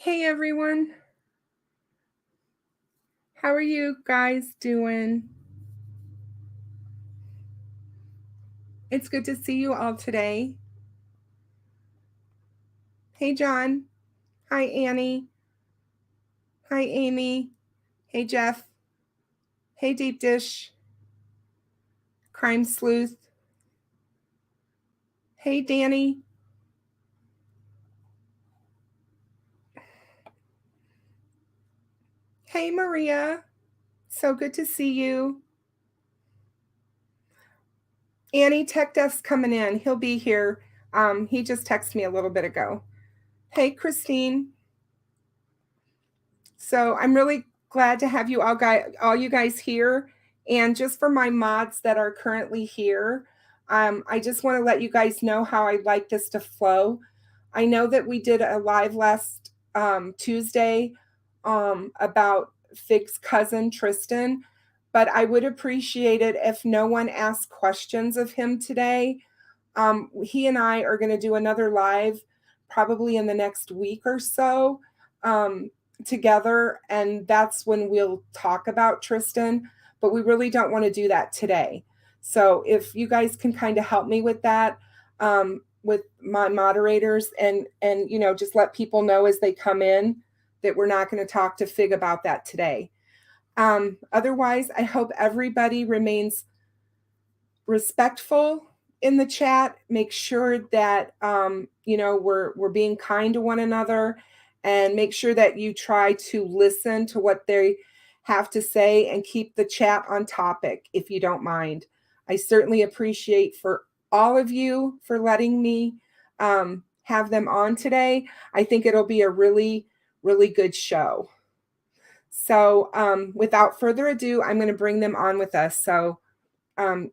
Hey everyone. How are you guys doing? It's good to see you all today. Hey John. Hi Annie. Hi Amy. Hey Jeff. Hey Deep Dish. Crime Sleuth. Hey Danny. Hey Maria. So good to see you. Annie, Tech Death's coming in. He'll be here. He just texted me a little bit ago. Hey Christine. So I'm really glad to have you all you guys here. And just for my mods that are currently here, I just want to let you guys know how I'd like this to flow. I know that we did a live last Tuesday about Fig's cousin, Tristan, but I would appreciate it if no one asked questions of him today. He and I are going to do another live probably in the next week or so together, and that's when we'll talk about Tristan, but we really don't want to do that today. So if you guys can kind of help me with that, with my moderators, and just let people know as they come in that we're not going to talk to Fig about that today. Otherwise, I hope everybody remains respectful in the chat. Make sure that we're being kind to one another, and make sure that you try to listen to what they have to say and keep the chat on topic if you don't mind. I certainly appreciate for all of you for letting me have them on today. I think it'll be a really, really good show. So without further ado, I'm going to bring them on with us. So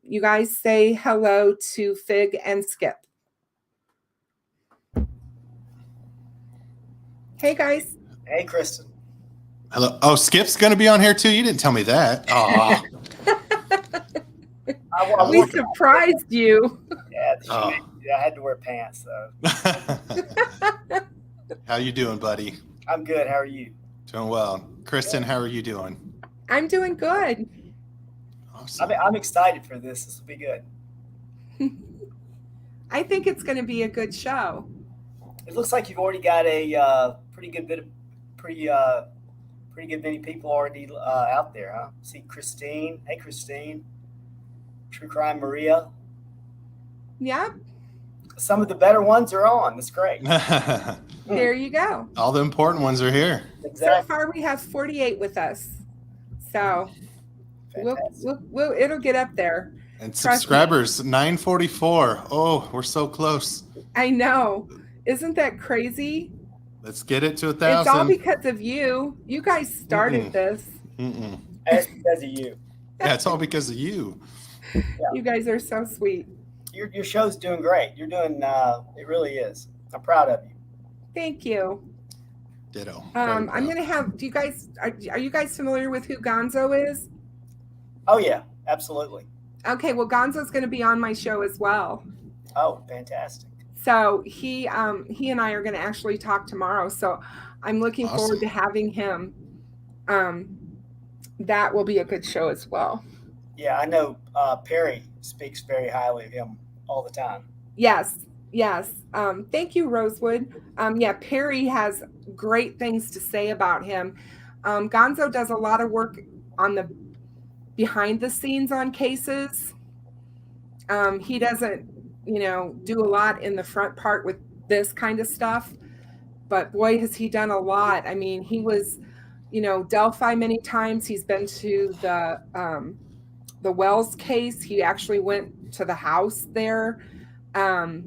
you guys say hello to Fig and Skip. Hey guys. Hey Kristen. Hello. Oh, Skip's going to be on here too? You didn't tell me that. Oh. We surprised you. Yeah, I had to wear pants though. How you doing, buddy? I'm good. How are you? Doing well. Kristen, how are you doing? I'm doing good. Awesome. I'm excited for this. This will be good. I think it's going to be a good show. It looks like you've already got a pretty good many people already out there, huh? See Christine. Hey Christine. True Crime Maria. Yep. Some of the better ones are on. That's great. There you go. All the important ones are here. Exactly. So far we have 48 with us. So it'll get up there. And subscribers, 944. Oh, we're so close. I know. Isn't that crazy? Let's get it to 1,000. It's all because of you. You guys started this. It's because of you. Yeah, it's all because of you. Yeah. You guys are so sweet. Your show's doing great. You're doing it really is. I'm proud of you. Thank you. Ditto. I'm gonna have. Do you guys are you guys familiar with who Gonzo is? Oh yeah, absolutely. Okay, well Gonzo's going to be on my show as well. Oh, fantastic. So he and I are going to actually talk tomorrow. So I'm looking forward to having him. That will be a good show as well. Yeah, I know Perry speaks very highly of him all the time. Yes. Thank you, Rosewood. Yeah, Perry has great things to say about him. Gonzo does a lot of work on the behind the scenes on cases. He doesn't, do a lot in the front part with this kind of stuff, but boy, has he done a lot. I mean, he was, Delphi many times. He's been to the Wells case. He actually went to the house there. Marlena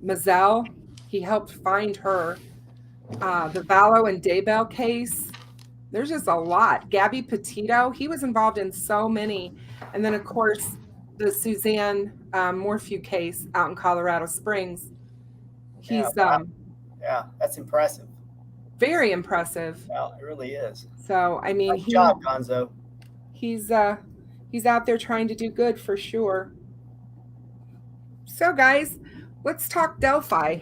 Mazzell, he helped find her. The Vallow and Daybell case. There's just a lot. Gabby Petito, he was involved in so many. And then, of course, the Suzanne Morphew case out in Colorado Springs. He's yeah, that's impressive. Very impressive. Well, it really is. So, I mean, nice job, Gonzo. He's out there trying to do good for sure. So, guys, let's talk Delphi.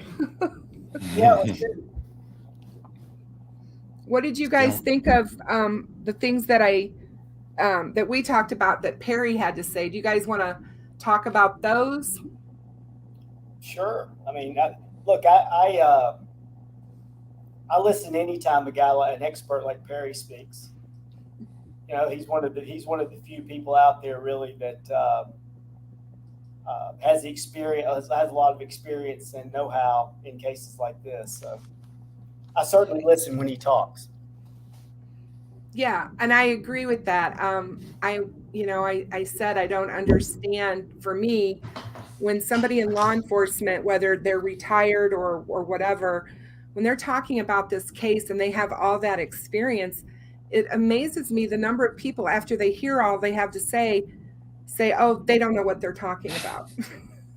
Yeah, let's do it. What did you guys think of the things that that we talked about that Perry had to say? Do you guys want to talk about those? Sure. I mean, I listen anytime a guy like an expert like Perry speaks. You know, he's one of the few people out there really that has the experience, has a lot of experience and know-how in cases like this. So I certainly listen when he talks. Yeah, and I agree with that. I said I don't understand. For me, when somebody in law enforcement, whether they're retired or whatever, when they're talking about this case and they have all that experience, it amazes me the number of people after they hear all they have to say, oh, they don't know what they're talking about.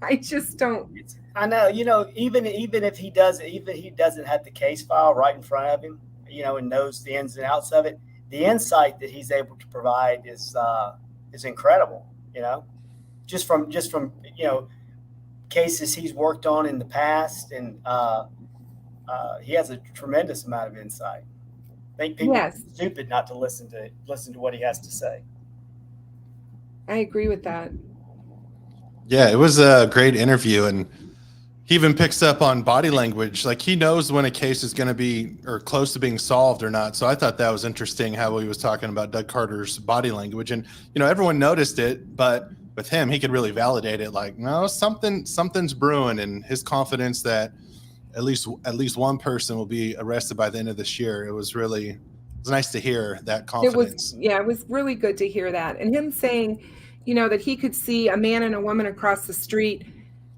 I just don't. I know, you know, even if he doesn't have the case file right in front of him, you know, and knows the ins and outs of it, the insight that he's able to provide is incredible. You know, just from you know, cases he's worked on in the past, and he has a tremendous amount of insight. I think people are stupid not to listen to what he has to say. I agree with that. Yeah, it was a great interview, and he even picks up on body language. Like, he knows when a case is going to be or close to being solved or not. So I thought that was interesting how he was talking about Doug Carter's body language. And, you know, everyone noticed it, but with him, he could really validate it. Like, no, something's brewing, and his confidence that at least one person will be arrested by the end of this year. It was nice to hear that confidence. It was really good to hear that. And him saying, you know, that he could see a man and a woman across the street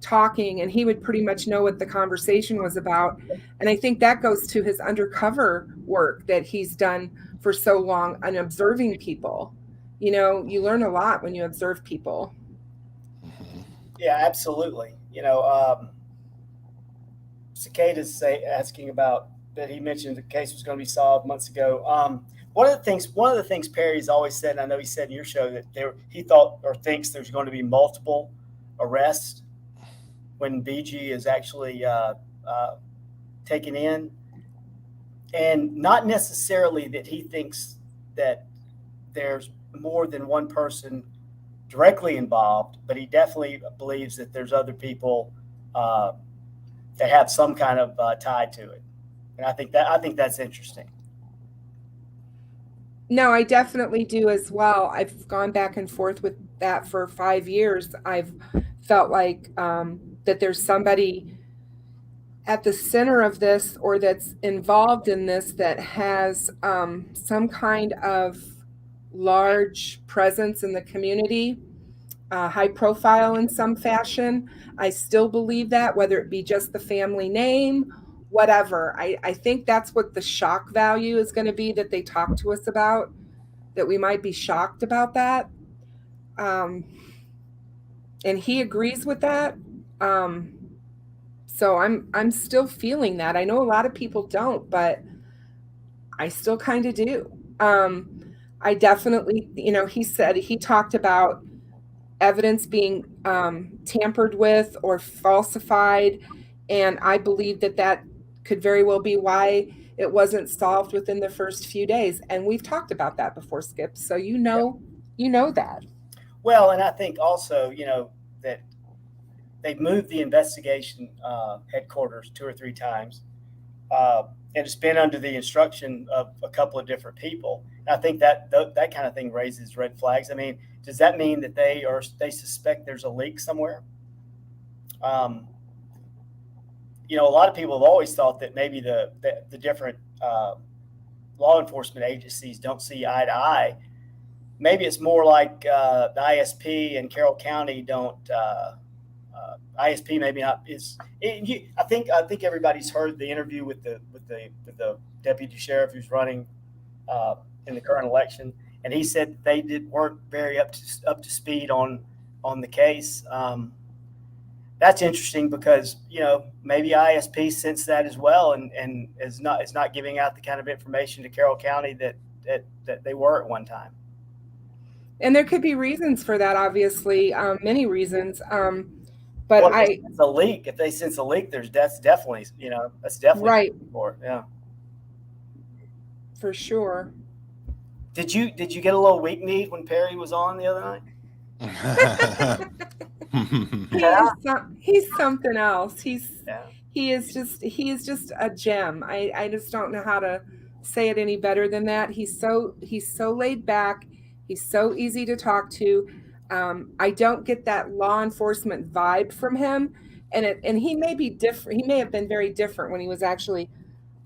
talking and he would pretty much know what the conversation was about. And I think that goes to his undercover work that he's done for so long on observing people. You know, you learn a lot when you observe people. Yeah, absolutely. You know, Cicada's asking about that. He mentioned the case was going to be solved months ago. One of the things Perry's always said, and I know he said in your show, that he thought or thinks there's going to be multiple arrests when BG is actually taken in, and not necessarily that he thinks that there's more than one person directly involved, but he definitely believes that there's other people that have some kind of tie to it. And I think that's interesting. No, I definitely do as well. I've gone back and forth with that for 5 years. I've felt like that there's somebody at the center of this or that's involved in this that has some kind of large presence in the community, high profile in some fashion. I still believe that, whether it be just the family name, whatever. I think that's what the shock value is going to be that they talk to us about, that we might be shocked about that. And he agrees with that. So I'm still feeling that. I know a lot of people don't, but I still kind of do. I definitely, you know, he talked about evidence being tampered with or falsified. And I believe that could very well be why it wasn't solved within the first few days. And we've talked about that before, Skip. So you know that. Well, and I think also, you know, that they've moved the investigation headquarters 2 or 3 times. And it's been under the instruction of a couple of different people. And I think that kind of thing raises red flags. I mean, does that mean that they suspect there's a leak somewhere? You know, a lot of people have always thought that maybe the different law enforcement agencies don't see eye to eye. Maybe it's more like the ISP and Carroll County don't. ISP maybe not is. I think everybody's heard the interview with the deputy sheriff who's running in the current election, and he said they weren't very up to speed on the case. That's interesting because, you know, maybe ISP sensed that as well and is not giving out the kind of information to Carroll County that they were at one time. And there could be reasons for that, obviously, many reasons. But if they sense a leak, that's definitely, you know, that's definitely right. For it. Yeah. for sure. Did you get a little weak kneed when Perry was on the other night? He's something else. He is just a gem. I just don't know how to say it any better than that. He's so laid back. He's so easy to talk to. I don't get that law enforcement vibe from him, and he may be different. He may have been very different when he was actually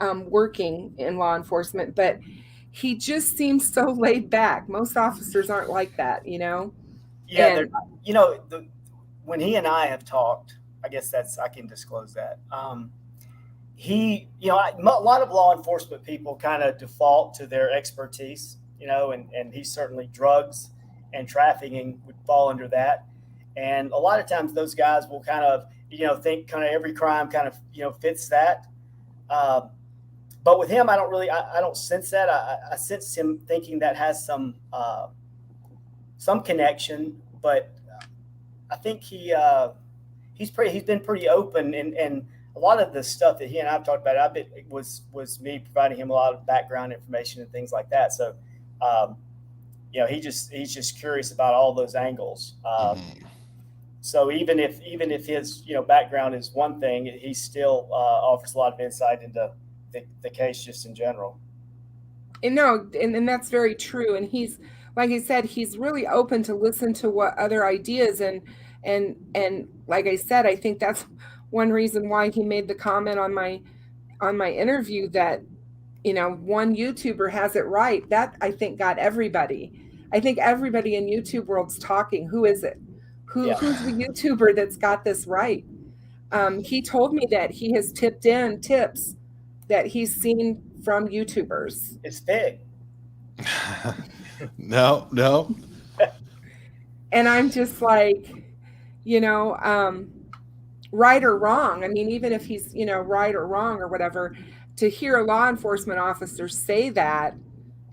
working in law enforcement, but he just seems so laid back. Most officers aren't like that, you know? Yeah, when he and I have talked, I guess I can disclose that. A lot of law enforcement people kind of default to their expertise, and he certainly drugs and trafficking would fall under that. And a lot of times those guys will kind of, think kind of every crime kind of, fits that. But with him, I don't sense that. I sense him thinking that has some connection, but I think he's been pretty open, and a lot of the stuff that he and I've talked about, was me providing him a lot of background information and things like that. So, he's just curious about all those angles. So even if his background is one thing, he still offers a lot of insight into the case just in general. And that's very true. And he's, like I said, he's really open to listen to what other ideas, and like I said, I think that's one reason why he made the comment on my interview that, one YouTuber has it right. That, I think, got everybody. I think everybody in YouTube world's talking. Who is it? Who's the YouTuber that's got this right? He told me that he has tipped in tips that he's seen from YouTubers. It's big. No. And I'm just like, right or wrong. I mean, even if he's, right or wrong or whatever, to hear a law enforcement officer say that,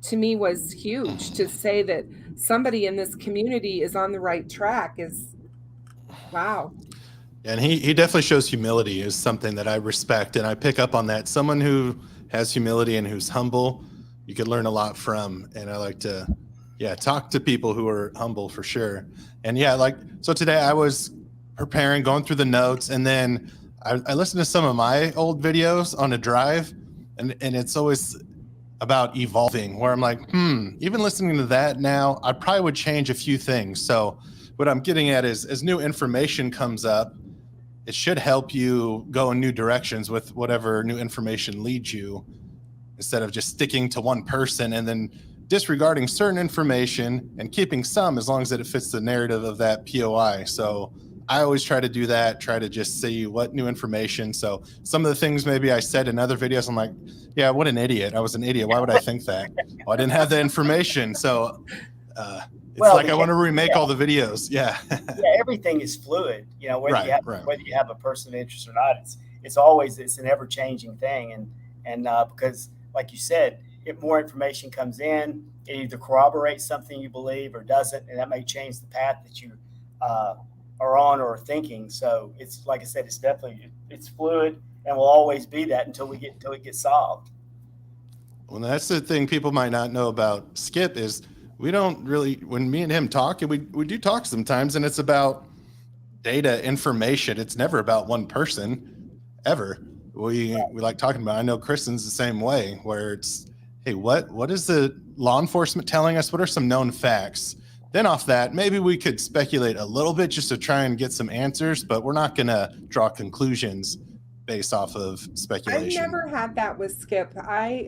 to me, was huge. To say that somebody in this community is on the right track is, wow. And he definitely shows humility, is something that I respect, and I pick up on that. Someone who has humility and who's humble, you could learn a lot from. And I like to, talk to people who are humble, for sure. And so today I was preparing, going through the notes, and then I listened to some of my old videos on a drive, and it's always about evolving, where I'm like, even listening to that now, I probably would change a few things. So what I'm getting at is, as new information comes up, it should help you go in new directions with whatever new information leads you, instead of just sticking to one person and then disregarding certain information and keeping some, as long as it fits the narrative of that POI. So I always try to do that, try to just see what new information. So some of the things maybe I said in other videos, I'm like, yeah, what an idiot. I was an idiot. Why would I think that? Well, I didn't have the information. So it's I want to remake all the videos. Yeah. Everything is fluid, whether you have a person of interest or not, it's an ever changing thing. And because, like you said, if more information comes in, it either corroborates something you believe or doesn't, and that may change the path that you are on or thinking. So it's, like I said, it's fluid and will always be that until it gets solved. Well, that's the thing people might not know about Skip is we don't really, when me and him talk, and we do talk sometimes, and it's about data, information. It's never about one person, ever. We like talking about, I know Kristen's the same way, where it's, hey, what is the law enforcement telling us? What are some known facts? Then off that, maybe we could speculate a little bit just to try and get some answers, but we're not going to draw conclusions based off of speculation. I've never had that with Skip. I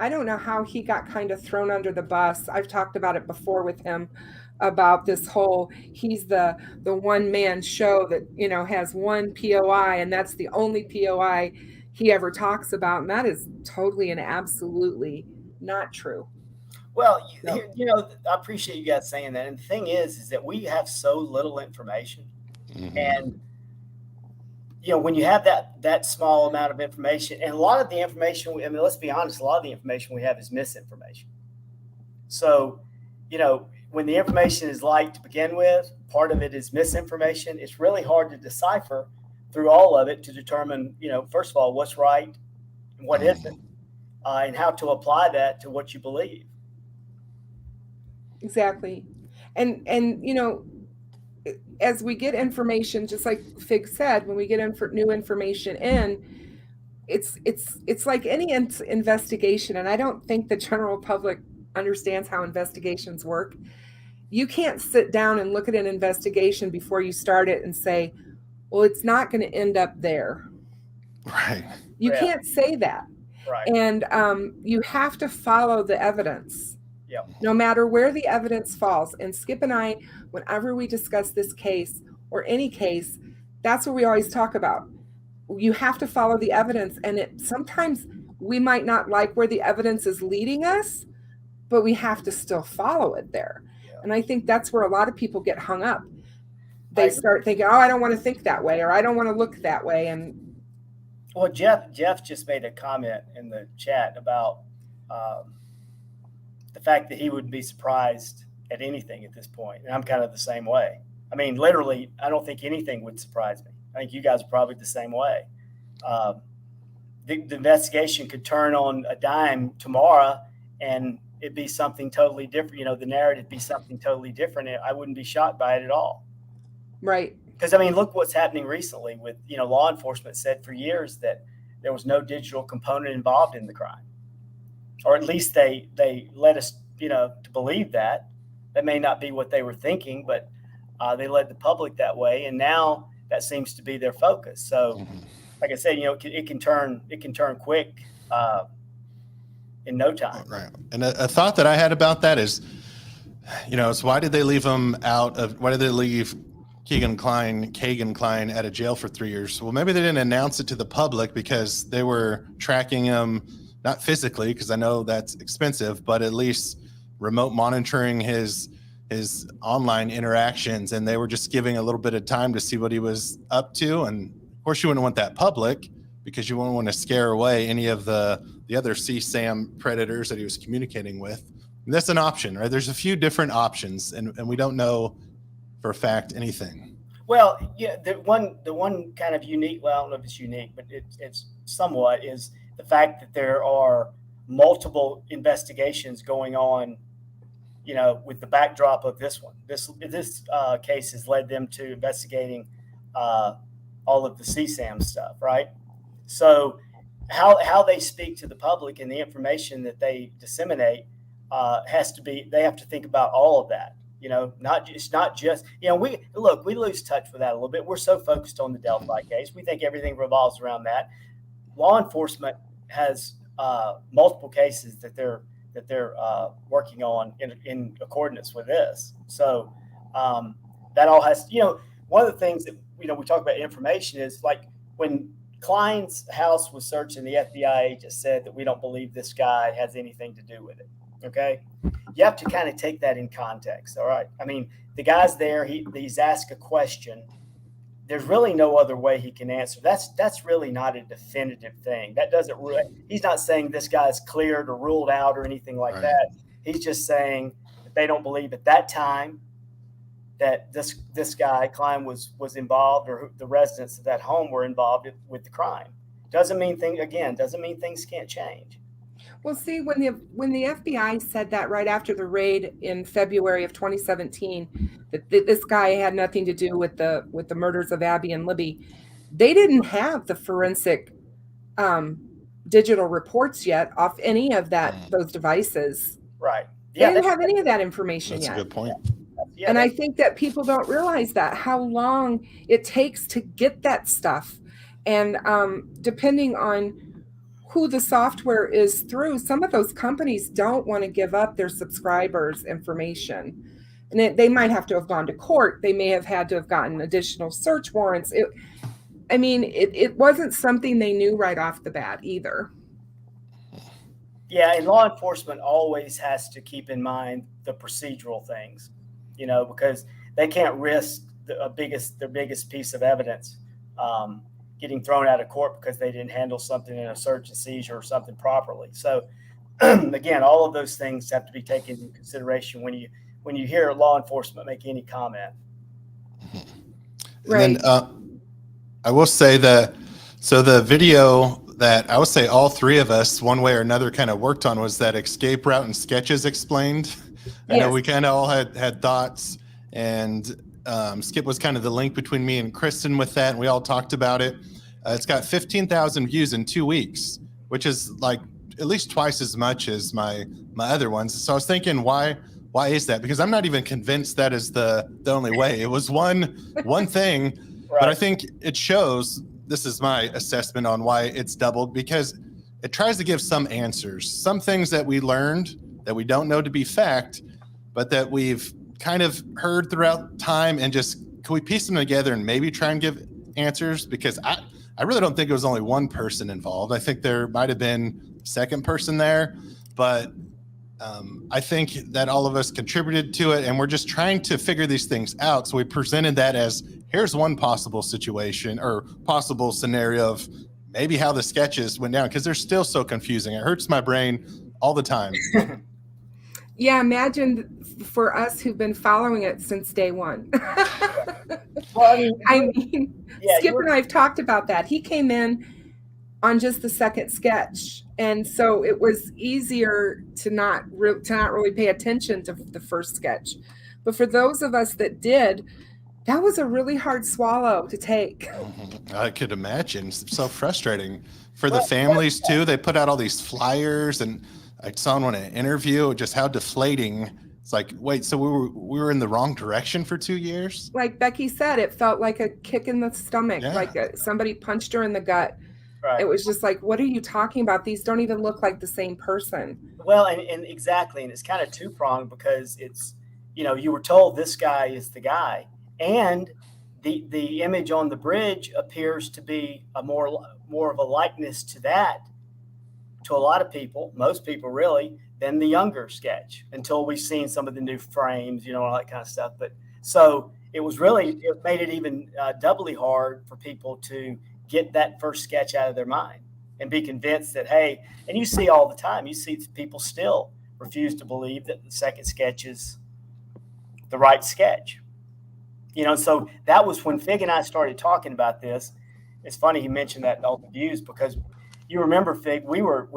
don't know how he got kind of thrown under the bus. I've talked about it before with him, about this whole, he's the one man show that, has one POI, and that's the only POI he ever talks about. And that is totally and absolutely not true. Well, I appreciate you guys saying that. And the thing is that we have so little information. Mm-hmm. And, when you have that small amount of information, and a lot of the information, let's be honest, a lot of the information we have is misinformation. So, when the information is light to begin with, part of it is misinformation. It's really hard to decipher through all of it to determine, first of all, what's right and what isn't. and how to apply that to what you believe. Exactly. And you know, as we get information, just like Fig said, when we get new information in, it's like any investigation, and I don't think the general public understands how investigations work. You can't sit down and look at an investigation before you start it and say, well, it's not going to end up there. Right. You Yeah. can't say that. Right. And you have to follow the evidence. Yeah. No matter where the evidence falls. And Skip and I, whenever we discuss this case or any case, that's what we always talk about. You have to follow the evidence. And sometimes we might not like where the evidence is leading us, but we have to still follow it there. Yeah. And I think that's where a lot of people get hung up. They start thinking, oh, I don't want to think that way, or I don't want to look that way. And well, Jeff just made a comment in the chat about the fact that he wouldn't be surprised at anything at this point. And I'm kind of the same way. I mean, literally, I don't think anything would surprise me. I think you guys are probably the same way. The investigation could turn on a dime tomorrow and it'd be something totally different. You know, the narrative be something totally different. I wouldn't be shocked by it at all. right. Because, I mean, look what's happening recently with, you know, law enforcement said for years that there was no digital component involved in the crime. Or at least they led us, you know, to believe that. That may not be what they were thinking, but they led the public that way. And now that seems to be their focus. So, like I said, you know, it can turn quick in no time. Right. And a thought that I had about that is, you know, it's why did they leave Kagan Klein out of jail for 3 years? Well, maybe they didn't announce it to the public because they were tracking him, not physically, because I know that's expensive, but at least remote monitoring his online interactions. And they were just giving a little bit of time to see what he was up to. And of course you wouldn't want that public because you wouldn't want to scare away any of the other CSAM predators that he was communicating with. And that's an option, right? There's a few different options and we don't know for a fact anything. Well, yeah, the one kind of unique, well, I don't know if it's unique, but it's somewhat, is the fact that there are multiple investigations going on, you know, with the backdrop of this one. This case has led them to investigating all of the CSAM stuff, right? So how they speak to the public and the information that they disseminate they have to think about all of that. You know, it's not just, you know, we lose touch with that a little bit. We're so focused on the Delphi case. We think everything revolves around that. Law enforcement has multiple cases that they're working on in accordance with this. So that all has, you know, one of the things that, you know, we talk about information is like when Klein's house was searched and the FBI agent said that we don't believe this guy has anything to do with it. Okay. You have to kind of take that in context. All right. I mean, the guy's there, he's asked a question. There's really no other way he can answer. That's really not a definitive thing. That doesn't really, he's not saying this guy's cleared or ruled out or anything like that. He's just saying that they don't believe at that time that this guy, Klein, was involved, or the residents of that home were involved with the crime. Doesn't mean things can't change. Well, see, when the FBI said that right after the raid in February of 2017, that this guy had nothing to do with the murders of Abby and Libby, they didn't have the forensic digital reports yet off any of those devices. Right. Yeah, they didn't have any of that information yet. That's a good point. Yeah, and I think that people don't realize that, how long it takes to get that stuff. And depending on who the software is through, some of those companies don't want to give up their subscribers' information. And they might have to have gone to court. They may have had to have gotten additional search warrants. It wasn't something they knew right off the bat either. Yeah, and law enforcement always has to keep in mind the procedural things, you know, because they can't risk their biggest piece of evidence getting thrown out of court because they didn't handle something in a search and seizure or something properly. So again, all of those things have to be taken into consideration when you hear law enforcement make any comment. Right. And then I will say that, so the video that I would say all three of us, one way or another, kind of worked on was that escape route and sketches explained. I know we kind of all had thoughts, and Skip was kind of the link between me and Kristen with that, and we all talked about it. It's got 15,000 views in 2 weeks, which is like at least twice as much as my other ones. So I was thinking, why is that? Because I'm not even convinced that is the only way. It was one thing, right. But I think it shows, this is my assessment on why it's doubled, because it tries to give some answers, some things that we learned that we don't know to be fact, but that we've kind of heard throughout time, and just, can we piece them together and maybe try and give answers? Because I really don't think it was only one person involved. I think there might have been a second person there, but I think that all of us contributed to it, and we're just trying to figure these things out. So we presented that as, here's one possible situation or possible scenario of maybe how the sketches went down, because they're still so confusing. It hurts my brain all the time. Yeah, imagine for us who've been following it since day one. Well, Skip and I have talked about that. He came in on just the second sketch, and so it was easier to not really pay attention to the first sketch. But for those of us that did, that was a really hard swallow to take. I could imagine. It's so frustrating for the families too. They put out all these flyers, and I saw in an interview just how deflating. It's like, wait, so we were in the wrong direction for 2 years? Like Becky said, it felt like a kick in the stomach, like somebody punched her in the gut. Right. It was just like, what are you talking about? These don't even look like the same person. Well, and exactly. And it's kind of two-pronged, because it's, you were told this guy is the guy, and the image on the bridge appears to be a more of a likeness to that, to a lot of people, most people really, than the younger sketch, until we've seen some of the new frames, all that kind of stuff. But so it made it even doubly hard for people to get that first sketch out of their mind and be convinced that, hey, and you see all the time, you see people still refuse to believe that the second sketch is the right sketch. So that was when Fig and I started talking about this. It's funny he mentioned that all the views, because you remember, Fig, we were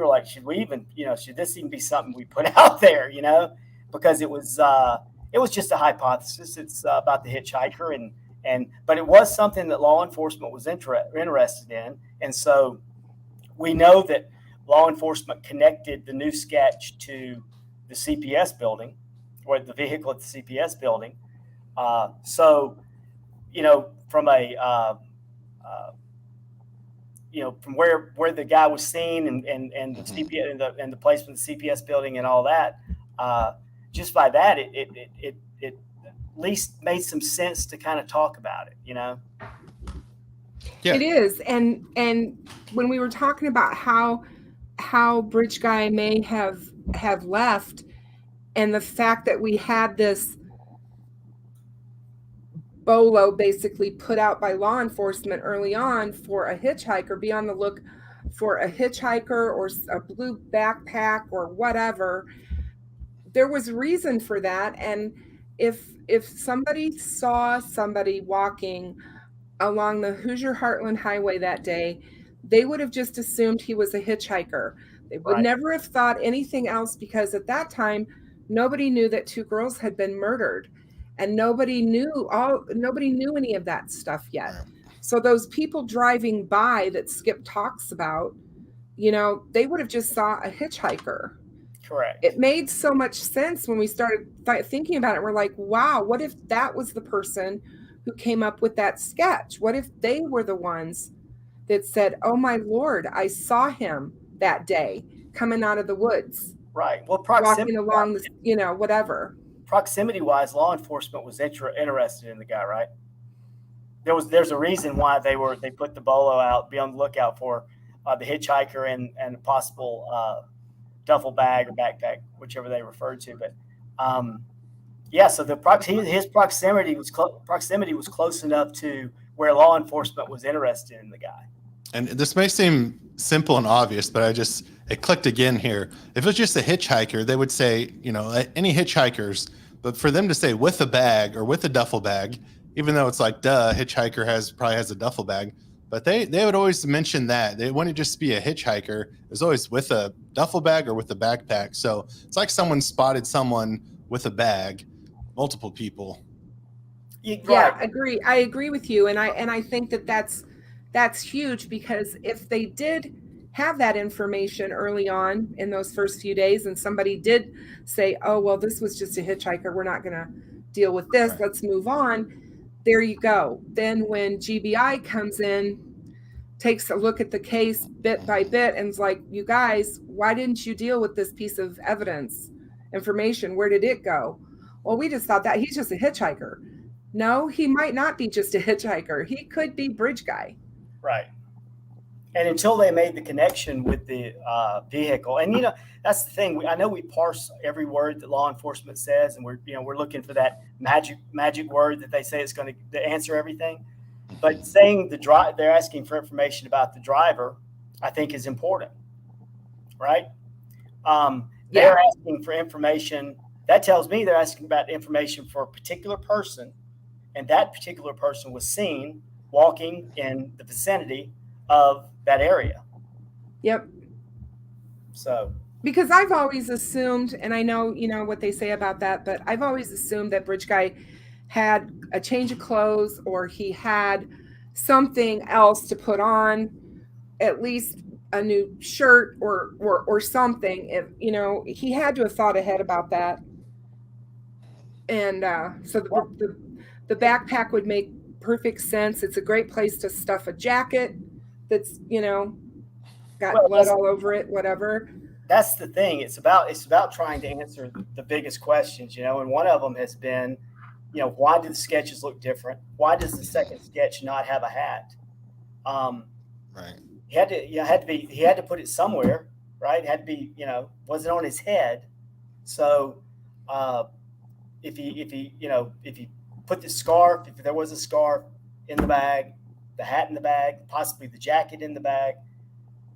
like, should we even, should this even be something we put out there, because it was just a hypothesis. It's about the hitchhiker, but it was something that law enforcement was interested in. And so we know that law enforcement connected the new sketch to the CPS building, or the vehicle at the CPS building. So, from from where the guy was seen and the CPS and the placement of the CPS building and all that, just by that, it at least made some sense to kind of talk about it, Yeah. It is. And when we were talking about how Bridge Guy may have left, and the fact that we had this bolo basically put out by law enforcement early on for a hitchhiker, be on the look for a hitchhiker or a blue backpack or whatever, there was reason for that. And if somebody saw somebody walking along the Hoosier Heartland Highway that day, they would have just assumed he was a hitchhiker. They would never have thought anything else, because at that time, nobody knew that 2 girls had been murdered, and nobody knew any of that stuff yet. So those people driving by that Skip talks about, they would have just saw a hitchhiker. Correct. It made so much sense when we started thinking about it. We're like, wow, what if that was the person who came up with that sketch? What if they were the ones that said, oh my Lord, I saw him that day coming out of the woods. Right. Well, walking along the, whatever. Proximity wise, law enforcement was interested in the guy, right? There's a reason why they put the bolo out, be on the lookout for the hitchhiker and a possible duffel bag or backpack, whichever they referred to. But so his proximity was close enough to where law enforcement was interested in the guy. And this may seem simple and obvious, but it clicked again here. If it was just a hitchhiker, they would say, any hitchhikers, but for them to say with a bag or with a duffel bag, even though it's like, duh, hitchhiker probably has a duffel bag, But they would always mention that they wouldn't just be a hitchhiker. It was always with a duffel bag or with a backpack. So it's like someone spotted someone with a bag, multiple people. Yeah, agree. I agree with you, and I think that's huge, because if they did have that information early on in those first few days, and somebody did say, "Oh, well, this was just a hitchhiker. We're not going to deal with this. Right. Let's move on." There you go. Then when GBI comes in, takes a look at the case bit by bit, and is like, "You guys, why didn't you deal with this piece of evidence, information? Where did it go?" Well, we just thought that he's just a hitchhiker. No, he might not be just a hitchhiker. He could be bridge guy. Right. And until they made the connection with the vehicle, and that's the thing. I know we parse every word that law enforcement says, and we're looking for that magic word that they say is going to answer everything. But saying they're asking for information about the driver, I think is important, right? They're asking for information. That tells me they're asking about information for a particular person, and that particular person was seen walking in the vicinity of that area. Yep. So, because I've always assumed, and I know what they say about that, but I've always assumed that bridge guy had a change of clothes, or he had something else to put on, at least a new shirt or something. If he had to have thought ahead about that. And so the backpack would make perfect sense. It's a great place to stuff a jacket that's got blood all over it, whatever. That's the thing. It's about trying to answer the biggest questions, and one of them has been, why do the sketches look different? Why does the second sketch not have a hat? Right. He had to put it somewhere, right? It had to be, wasn't on his head. So if he put the scarf, if there was a scarf in the bag, the hat in the bag, possibly the jacket in the bag,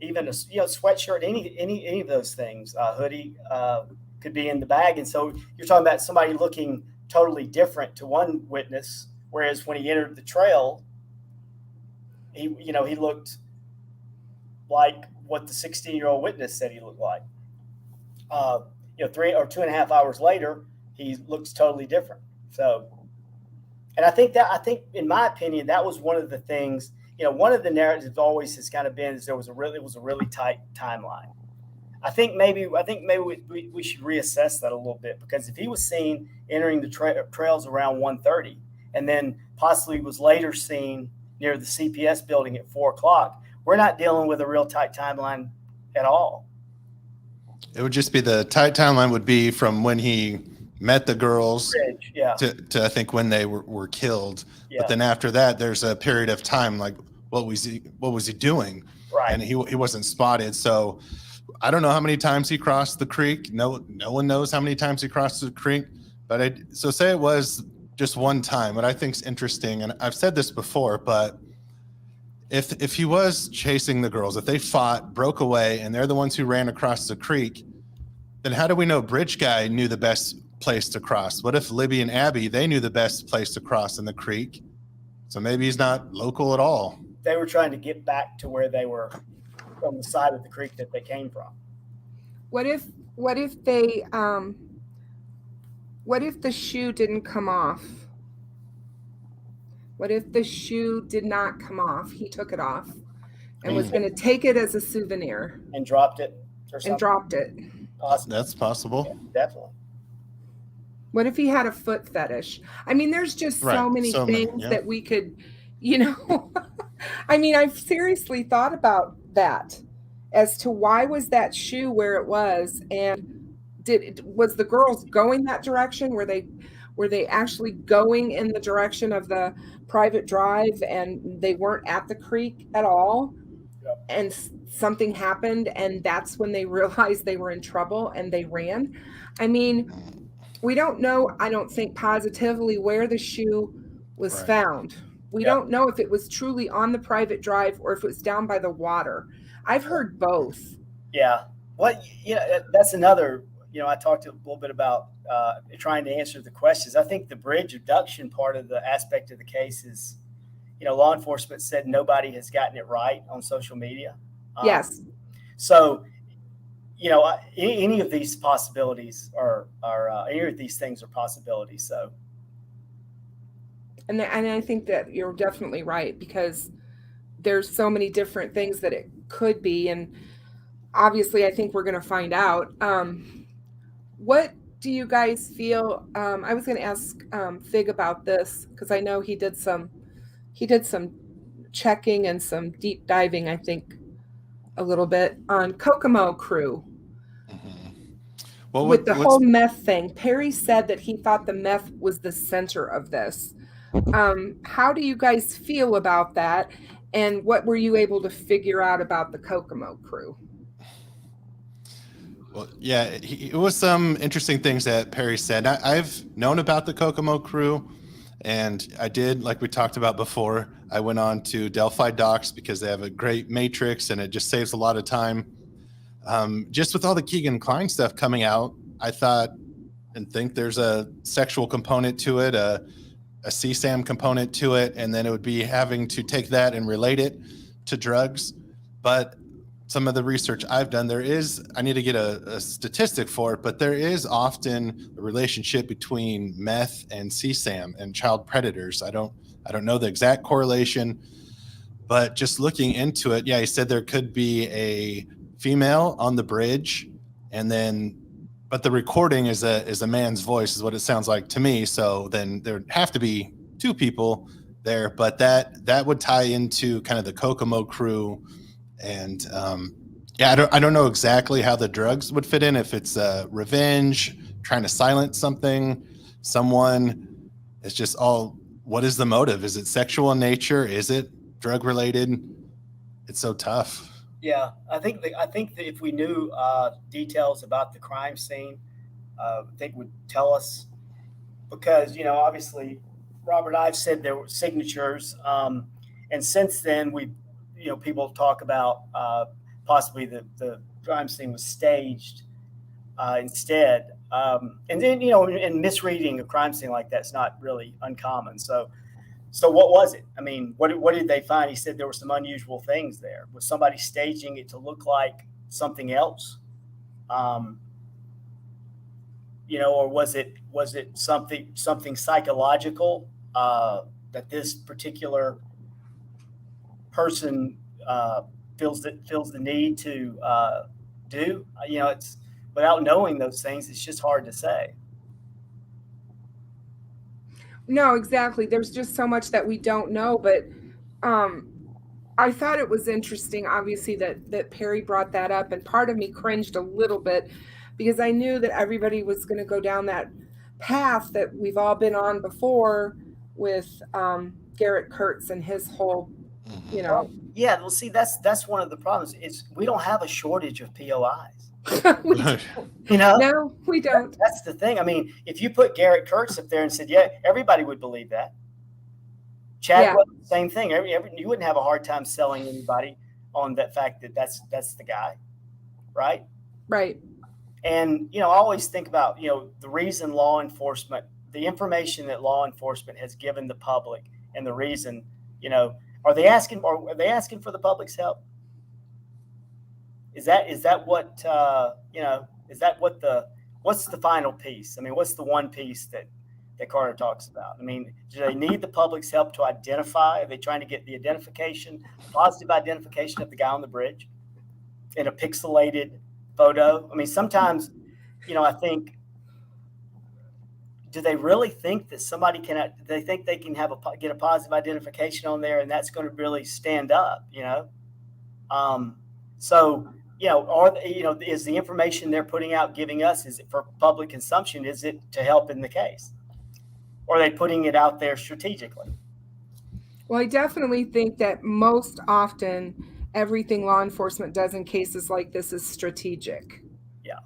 even a sweatshirt, any of those things, hoodie could be in the bag. And so you're talking about somebody looking totally different to one witness, whereas when he entered the trail, he looked like what the 16-year-old witness said he looked like. 3 or 2.5 hours later, he looks totally different. So, and I think in my opinion, that was one of the things. One of the narratives always has kind of been is it was a really tight timeline. I think maybe we should reassess that a little bit, because if he was seen entering the trails around 1:30 and then possibly was later seen near the CPS building at 4:00, we're not dealing with a real tight timeline at all. It would just be the tight timeline would be from when he met the girls to I think when they were killed. Yeah. But then after that, there's a period of time, like what was he doing? Right. And he wasn't spotted. So I don't know how many times he crossed the creek. No one knows how many times he crossed the creek. But so say it was just one time. What I think is interesting, and I've said this before, but if he was chasing the girls, if they fought, broke away, and they're the ones who ran across the creek, then how do we know Bridge Guy knew the best place to cross? What if Libby and Abby, they knew the best place to cross in the creek? So maybe he's not local at all. They were trying to get back to where they were from the side of the creek that they came from. What if the shoe didn't come off? What if the shoe did not come off? He took it off and was going to take it as a souvenir. And dropped it or something? And dropped it. Possible. That's possible. Yeah, definitely. What if he had a foot fetish? I mean, there's just so many things that we could, I mean, I've seriously thought about that as to why was that shoe where it was, and was the girls going that direction? Were they actually going in the direction of the private drive, and they weren't at the creek at all? Yep. And something happened, and that's when they realized they were in trouble and they ran. I mean, we don't know, I don't think positively where the shoe was found. We don't know if it was truly on the private drive or if it was down by the water. I've heard both. Yeah. Well, that's another, I talked a little bit about trying to answer the questions. I think the bridge abduction part of the aspect of the case is, law enforcement said nobody has gotten it right on social media. Yes. So, any of these possibilities are any of these things are possibilities. So, and I think that you're definitely right, because there's so many different things that it could be, and obviously I think we're going to find out. What do you guys feel? I was going to ask Fig about this, because I know he did some checking and some deep diving, I think, a little bit on Kokomo crew. Well, with the whole meth thing. Perry said that he thought the meth was the center of this. How do you guys feel about that? And what were you able to figure out about the Kokomo crew? Well, yeah, it was some interesting things that Perry said. I've known about the Kokomo crew, and I did, like we talked about before, I went on to Delphi docs because they have a great matrix and it just saves a lot of time. Just with all the Keegan Kline stuff coming out, I thought and think there's a sexual component to it, a CSAM component to it, and then it would be having to take that and relate it to drugs. But some of the research I've done, I need to get a statistic for it, but there is often a relationship between meth and CSAM and child predators. I don't know the exact correlation, but just looking into it, yeah, he said there could be a female on the bridge, but the recording is a man's voice, is what it sounds like to me. So then there would have to be two people there, but that would tie into kind of the Kokomo crew. And yeah, I don't know exactly how the drugs would fit in, if it's revenge, trying to silence someone. It's just all, what is the motive? Is it sexual in nature? Is it drug related? It's so tough. Yeah, I think that if we knew details about the crime scene, they would tell us, because obviously, Robert, I've said there were signatures, and since then people talk about possibly the crime scene was staged instead, and then and misreading a crime scene like that's not really uncommon. So what was it? I mean, what did they find? He said there were some unusual things there. Was somebody staging it to look like something else? Or was it something psychological that this particular person feels the need to do? It's, without knowing those things, it's just hard to say. No, exactly. There's just so much that we don't know, but I thought it was interesting, obviously, that Perry brought that up, and part of me cringed a little bit, because I knew that everybody was going to go down that path that we've all been on before with Garrett Kurtz and his whole, Well, yeah, well, see, that's one of the problems, is we don't have a shortage of POIs. No, we don't. That's the thing. I mean, if you put Garrett Kurtz up there and said, yeah, everybody would believe that. Chad, same thing. You wouldn't have a hard time selling anybody on that fact that that's the guy, right? Right. And I always think about the reason law enforcement, the information that law enforcement has given the public, and the reason are they asking for the public's help? Is that what what's the final piece? I mean, what's the one piece that Carter talks about? I mean, do they need the public's help to identify? Are they trying to get the positive identification of the guy on the bridge in a pixelated photo? I mean, sometimes, I think, do they really think that somebody can? They think they can get a positive identification on there, and that's going to really stand up? So. Is the information they're putting out, giving us, is it for public consumption? Is it to help in the case? Or are they putting it out there strategically? Well, I definitely think that most often everything law enforcement does in cases like this is strategic. Yeah.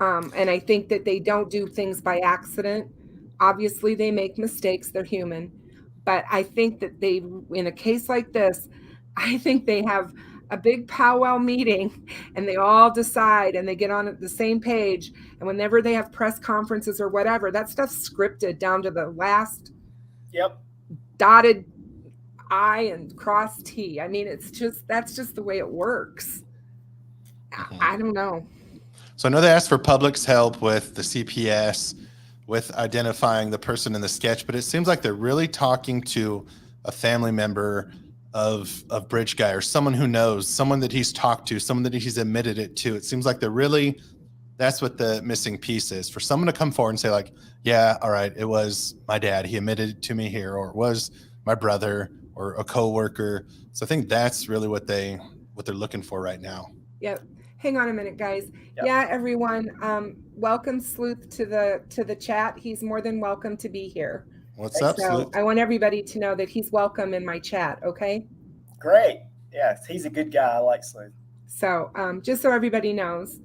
And I think that they don't do things by accident. Obviously, they make mistakes. They're human. But I think that in a case like this, I think they have a big powwow meeting, and they all decide, and they get on the same page. And whenever they have press conferences or whatever, that stuff's scripted down to the last dotted I and cross T. I mean, that's just the way it works. I don't know. So I know they asked for public's help with the CPS, with identifying the person in the sketch, but it seems like they're really talking to a family member of Bridge Guy, or someone who knows, someone that he's talked to, someone that he's admitted it to. It seems like that's what the missing piece is, for someone to come forward and say like, yeah, all right, it was my dad. He admitted it to me here, or it was my brother or a coworker. So I think that's really what they're looking for right now. Yep. Hang on a minute, guys. Yep. Yeah, everyone. Welcome Sleuth to the chat. He's more than welcome to be here. What's up, So Sleuth? I want everybody to know that he's welcome in my chat. Okay. Great. Yeah, he's a good guy. I like Sleuth. So just so everybody knows.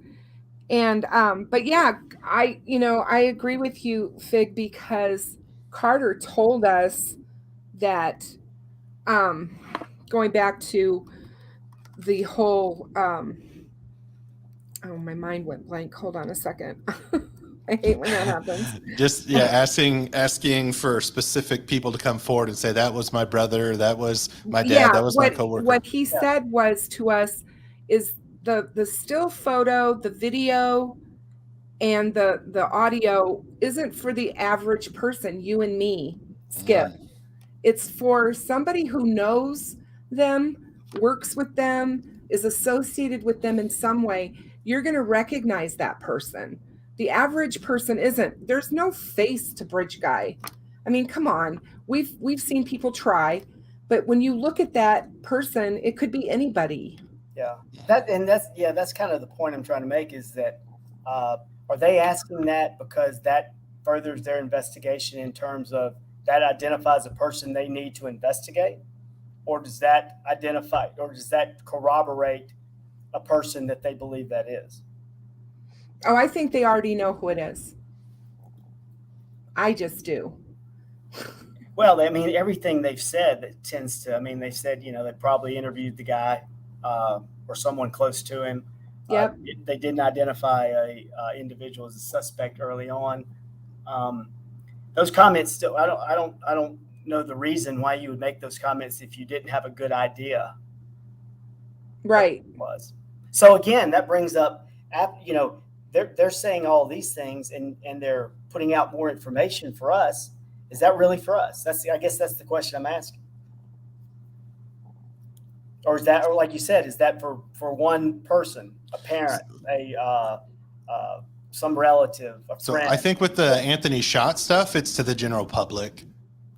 And but yeah, I agree with you, Fig, because Carter told us that going back to the whole oh, my mind went blank. Hold on a second. I hate when that happens. Just asking for specific people to come forward and say that was my brother, that was my dad, that was my coworker. What he said was to us is the still photo, the video, and the audio isn't for the average person, you and me, Skip. It's for somebody who knows them, works with them, is associated with them in some way. You're going to recognize that person. The average person isn't. There's no face to Bridge Guy. I mean, come on. We've seen people try, but when you look at that person, it could be anybody. Yeah, that's kind of the point I'm trying to make, is that are they asking that because that furthers their investigation in terms of that identifies a person they need to investigate, or does that identify, or does that corroborate a person that they believe that is? Oh, I think they already know who it is. I just do. Well, I mean, everything they've said that tends to, I mean, they said, they probably interviewed the guy or someone close to him. Yep. They didn't identify a individual as a suspect early on. Those comments still, I don't know the reason why you would make those comments if you didn't have a good idea. Right. Was. So again, that brings up, they're saying all these things and they're putting out more information for us. Is that really for us? I guess that's the question I'm asking. Or is that, or like you said, is that for one person, a parent, some relative, a friend? So I think with the Anthony Schott stuff, it's to the general public.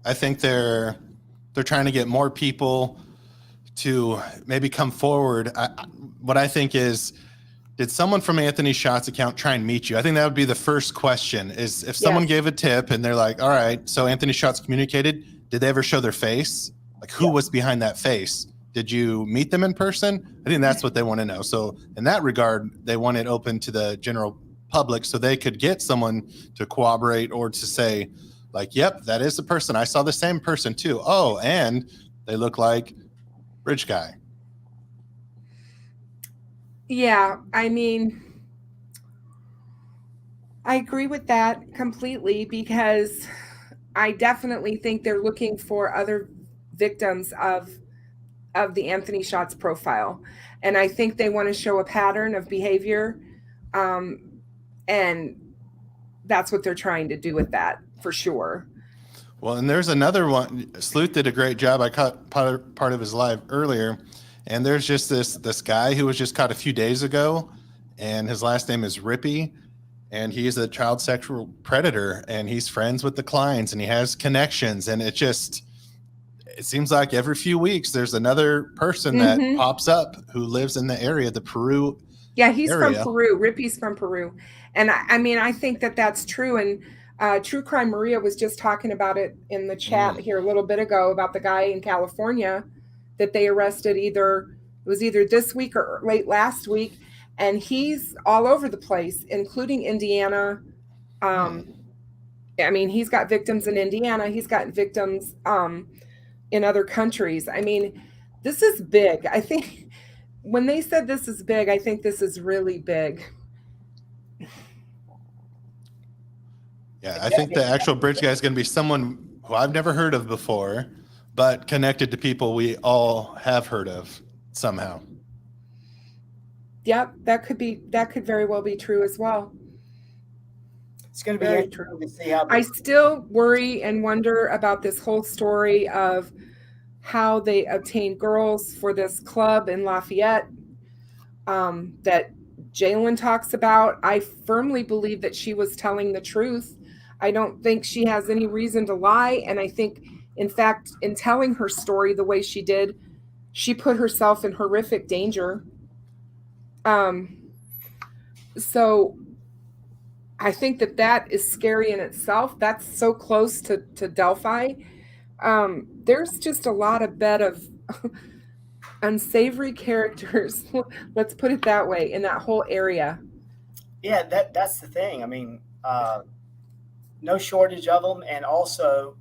I think they're trying to get more people to maybe come forward. What I think is, did someone from Anthony Schott's account try and meet you? I think that would be the first question, is if someone gave a tip and they're like, all right, so Anthony Schott's communicated, did they ever show their face? Like, who was behind that face? Did you meet them in person? I think that's what they want to know. So in that regard, they want it open to the general public so they could get someone to corroborate or to say, like, yep, that is the person. I saw the same person too. Oh, and they look like Bridge Guy. Yeah, I mean, I agree with that completely, because I definitely think they're looking for other victims of the Anthony Schott's profile. And I think they want to show a pattern of behavior. And that's what they're trying to do with that, for sure. Well, and there's another one. Sleuth did a great job. I caught part of his live earlier. And there's just this guy who was just caught a few days ago, and his last name is Rippy, and he's a child sexual predator, and he's friends with the clients, and he has connections, and it seems like every few weeks there's another person that pops up who lives in the area, the Peru. Yeah, he's area. from Peru. Rippy's from Peru, and I mean, I think that's true. And True Crime Maria was just talking about it in the chat here a little bit ago about the guy in California that they arrested either this week or late last week, and he's all over the place, including Indiana. I mean, he's got victims in Indiana. He's got victims in other countries. I mean, this is big. I think when they said this is big, I think this is really big. Yeah, I think the actual Bridge Guy is going to be someone who I've never heard of before, but connected to people we all have heard of somehow. Yep, that could very well be true as well. It's going to be Very interesting true. to see how I still worry and wonder about this whole story of how they obtained girls for this club in Lafayette that Jalen talks about. I firmly believe that she was telling the truth. I don't think she has any reason to lie. And I think, in fact, in telling her story the way she did, she put herself in horrific danger. So I think that is scary in itself. That's so close to Delphi. There's just a lot of bed of unsavory characters. Let's put it that way, in that whole area. Yeah, that's the thing. I mean, no shortage of them, and also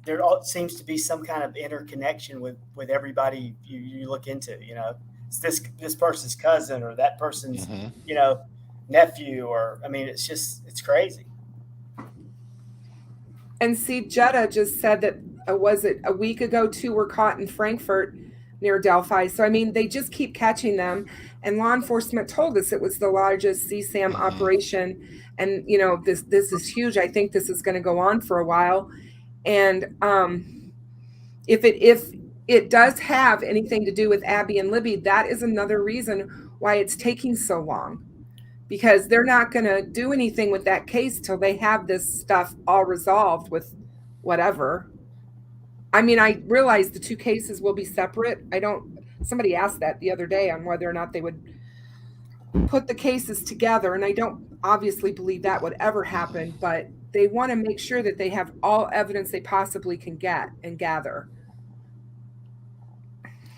there seems to be some kind of interconnection with everybody you look into. You know, it's this person's cousin or that person's nephew, or I mean, it's crazy. And see, Jetta just said that was it a week ago? 2 were caught in Frankfurt near Delphi. So I mean, they just keep catching them. And law enforcement told us it was the largest CSAM operation. And this is huge. I think this is going to go on for a while. And if it does have anything to do with Abby and Libby, that is another reason why it's taking so long. Because they're not going to do anything with that case till they have this stuff all resolved with whatever. I mean, I realize the 2 cases will be separate. Somebody asked that the other day on whether or not they would put the cases together. And I don't obviously believe that would ever happen, but they want to make sure that they have all evidence they possibly can get and gather.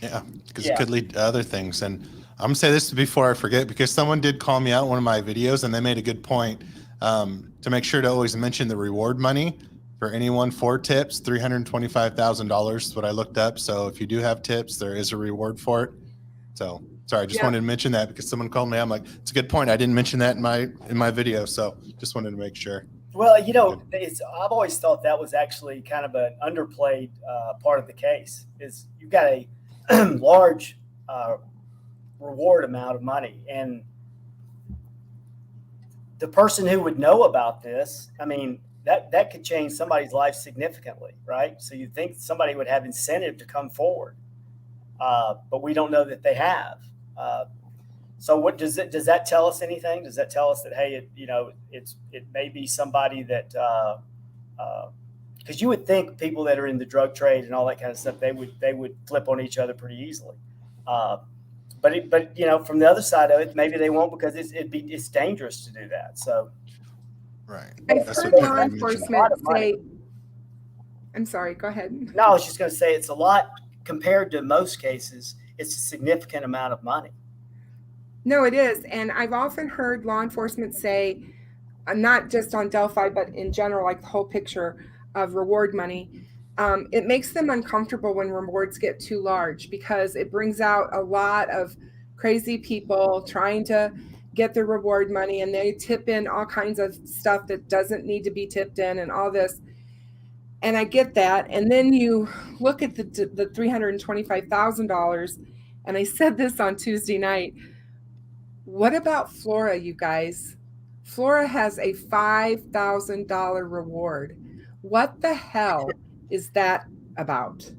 Yeah, because it could lead to other things. And I'm going to say this before I forget, because someone did call me out in one of my videos, and they made a good point to make sure to always mention the reward money for anyone for tips. $325,000 is what I looked up. So if you do have tips, there is a reward for it. So sorry, I just wanted to mention that because someone called me. I'm like, it's a good point. I didn't mention that in my video. So just wanted to make sure. Well, I've always thought that was actually kind of an underplayed part of the case. Is you've got a large reward amount of money, and the person who would know about this, I mean, that could change somebody's life significantly, right? So you'd think somebody would have incentive to come forward, but we don't know that they have. So what does that tell us anything? Does that tell us that, hey, it may be somebody that, because you would think people that are in the drug trade and all that kind of stuff, they would flip on each other pretty easily. But from the other side of it, maybe they won't, because it's dangerous to do that. So, right. I've heard law enforcement say. I'm sorry. Go ahead. No, I was just going to say it's a lot compared to most cases. It's a significant amount of money. No, it is, and I've often heard law enforcement say, not just on Delphi, but in general, like the whole picture of reward money. It makes them uncomfortable when rewards get too large, because it brings out a lot of crazy people trying to get their reward money, and they tip in all kinds of stuff that doesn't need to be tipped in and all this. And I get that. And then you look at the $325,000, and I said this on Tuesday night. What about Flora, you guys? Flora has a $5,000 reward. What the hell is that about?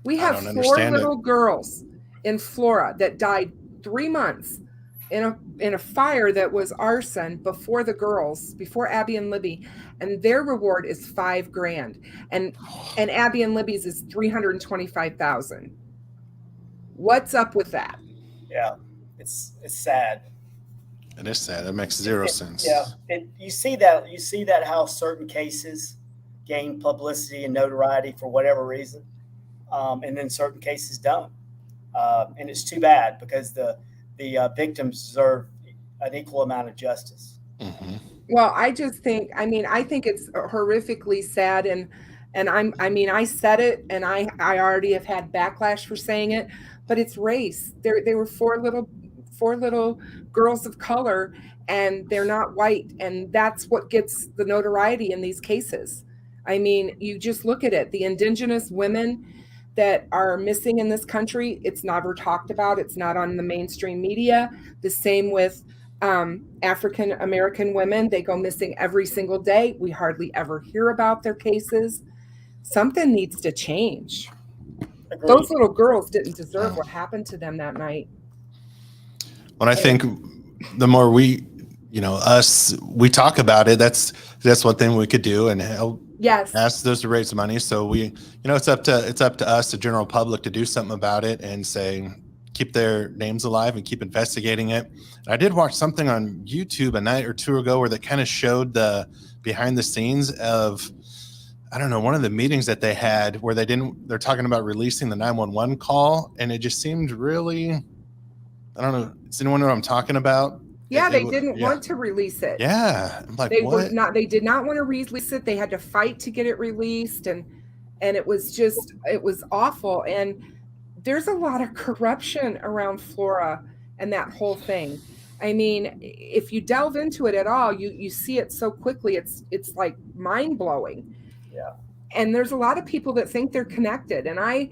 We have 4 little girls in Flora that died 3 months in a fire that was arson before the girls, before Abby and Libby, and their reward is $5,000, and Abby and Libby's is $325,000. What's up with that? Yeah, it's sad. It is sad. It makes zero sense. Yeah, you see that how certain cases gain publicity and notoriety for whatever reason, and then certain cases don't, and it's too bad, because the victims deserve an equal amount of justice. Mm-hmm. Well, I think it's horrifically sad, and I said it, and I already have had backlash for saying it, but it's race. They were four little girls of color, and they're not white, and that's what gets the notoriety in these cases. I mean, you just look at it. The indigenous women that are missing in this country, it's never talked about. It's not on the mainstream media. The same with African American women. They go missing every single day. We hardly ever hear about their cases. Something needs to change. Agreed. Those little girls didn't deserve what happened to them that night. When I think the more we, we talk about it, that's one thing we could do and help. Yes. Ask those to raise money. So we, it's up to us, the general public, to do something about it and say, keep their names alive and keep investigating it. I did watch something on YouTube a night or two ago where they kind of showed the behind the scenes of, I don't know, one of the meetings that they had where they're talking about releasing the 911 call. And it just seemed really, I don't know. Does anyone know what I'm talking about? Yeah, they didn't want to release it. Yeah. I'm like, what? They did not want to release it. They had to fight to get it released. And it was awful. And there's a lot of corruption around Flora and that whole thing. I mean, if you delve into it at all, you see it so quickly. It's like mind blowing. Yeah. And there's a lot of people that think they're connected. And I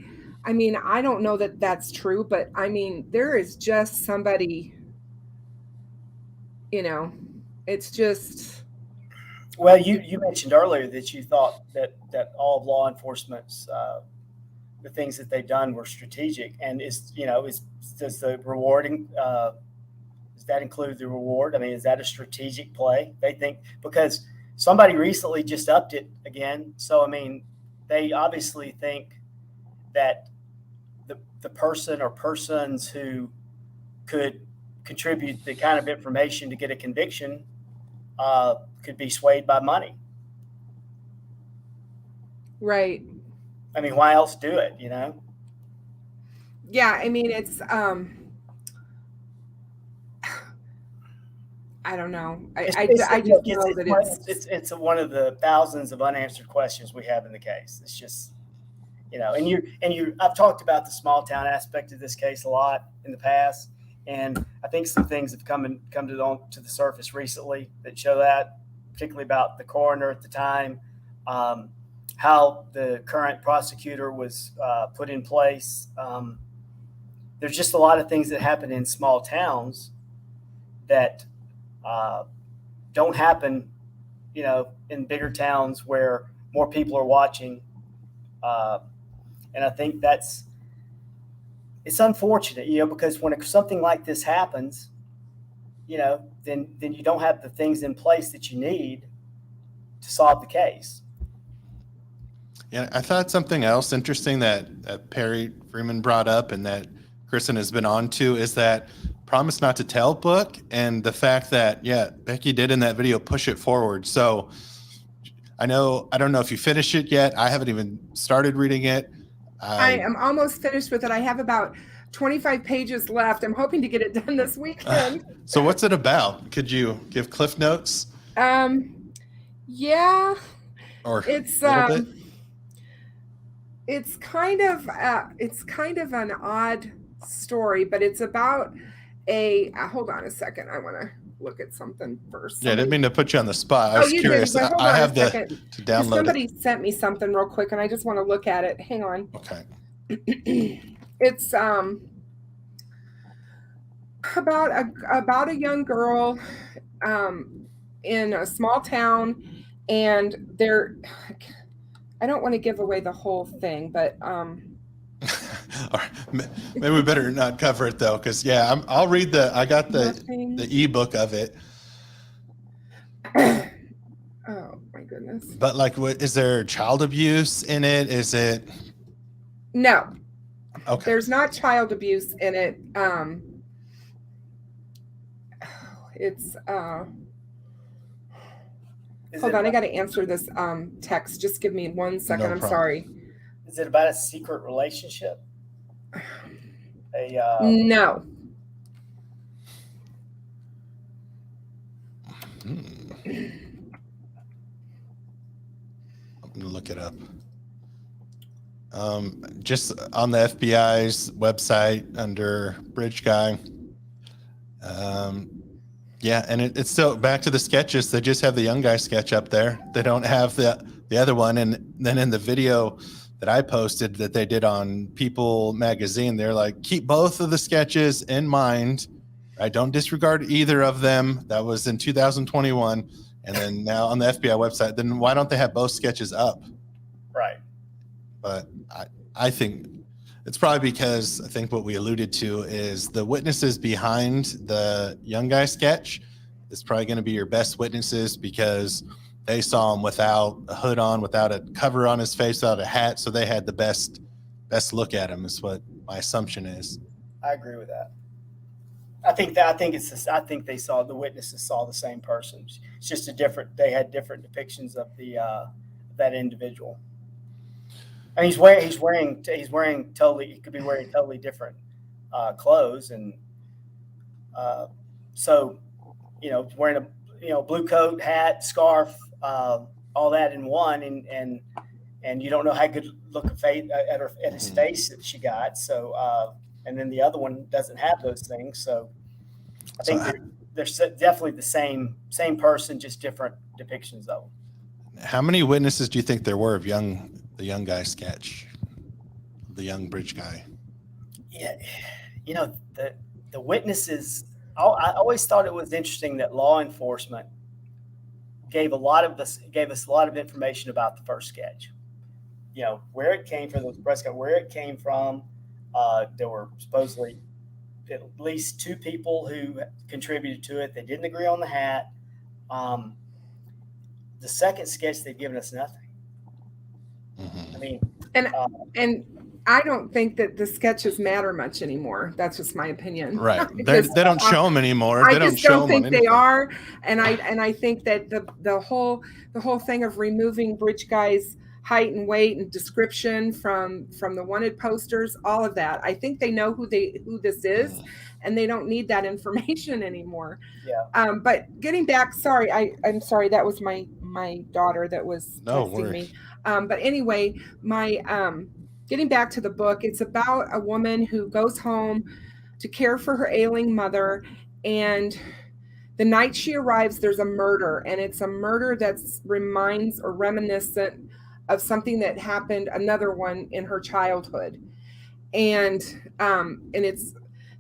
mean, I don't know that that's true, but I mean, there is just somebody, it's just. Well, you mentioned earlier that you thought that all of law enforcement's the things that they've done were strategic, and does the rewarding does that include the reward? I mean, is that a strategic play? They think because somebody recently just upped it again, so I mean, they obviously think that the person or persons who could contribute the kind of information to get a conviction could be swayed by money. Right. I mean, why else do it, Yeah, I mean, it's I don't know. I just know that it's one of the thousands of unanswered questions we have in the case. It's just, I've talked about the small town aspect of this case a lot in the past. And I think some things have come to the surface recently that show that, particularly about the coroner at the time, how the current prosecutor was put in place. There's just a lot of things that happen in small towns that don't happen, in bigger towns where more people are watching. And I think it's unfortunate, because when something like this happens, then you don't have the things in place that you need to solve the case. Yeah, I thought something else interesting that Perry Freeman brought up and that Kristen has been on to is that Promise Not to Tell book and the fact that, Becky did in that video push it forward. So I don't know if you finished it yet. I haven't even started reading it. I am almost finished with it. I have about 25 pages left. I'm hoping to get it done this weekend. So what's it about? Could you give Cliff Notes? Yeah. Or it's a little bit? It's kind of an odd story, but it's about hold on a second. I want to look at something first. Yeah, I didn't mean to put you on the spot. I was curious. I have to download Somebody sent me something real quick, and I just want to look at it. Hang on. Okay. It's about a young girl in a small town, and I don't want to give away the whole thing, but All right. Maybe we better not cover it though, because I'll read I got the ebook of it. Oh my goodness! But is there child abuse in it? Is it? No. Okay. There's not child abuse in it. It's hold on, I got to answer this text. Just give me 1 second. No I'm problem. sorry. Is it about a secret relationship? No. I'm gonna look it up. Just on the FBI's website under Bridge Guy. And it's still back to the sketches. They just have the young guy sketch up there. They don't have the the other one. And then in the video that I posted that they did on People magazine, they're like, keep both of the sketches in mind. Right? Don't disregard either of them. That was in 2021. And then now on the FBI website, then why don't they have both sketches up? Right. But I think it's probably because I think what we alluded to is the witnesses behind the young guy sketch is probably going to be your best witnesses because they saw him without a hood on, without a cover on his face, without a hat. So they had the best look at him is what my assumption is. I agree with that. I think they saw, the witnesses saw the same person. It's just they had different depictions of that individual. And he could be wearing totally different clothes, and so wearing a blue coat, hat, scarf, all that in one, and you don't know how good look at his face that she got. So and then the other one doesn't have those things. So I think they're definitely the same person, just different depictions of them. How many witnesses do you think there were of the young guy sketch, the young bridge guy? Yeah, the witnesses. I always thought it was interesting that law enforcement gave us a lot of information about the first sketch. Where it came from, where it came from. There were supposedly at least 2 people who contributed to it. They didn't agree on the hat. The second sketch, they've given us nothing. Mm-hmm. I mean, and I don't think that the sketches matter much anymore. That's just my opinion. Right. They don't show them anymore. I just don't think they are. And I think that the whole thing of removing Bridge Guy's height and weight and description from the wanted posters, all of that, I think they know who this is, and they don't need that information anymore. Yeah. But getting back, I'm sorry, that was my daughter that was texting me. But anyway, getting back to the book, it's about a woman who goes home to care for her ailing mother, and the night she arrives, there's a murder, and it's a murder that's reminiscent of something that happened, another one in her childhood. And it's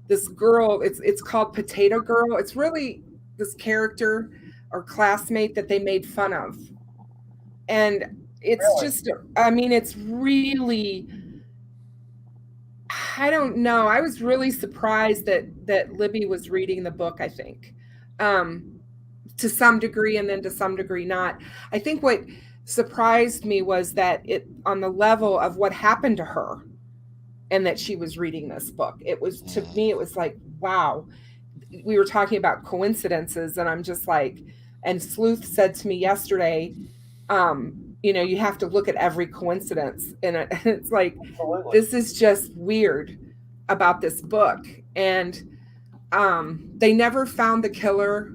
this girl, it's called Potato Girl. It's really this character or classmate that they made fun of. And it's just, it's really, I don't know. I was really surprised that Libby was reading the book, I think, to some degree, and then to some degree not. I think what surprised me was that it, on the level of what happened to her, and that she was reading this book. It was, to me, it was like, wow. We were talking about coincidences, and I'm just like, and Sleuth said to me yesterday, you have to look at every coincidence. And it's like, absolutely. This is just weird about this book. And they never found the killer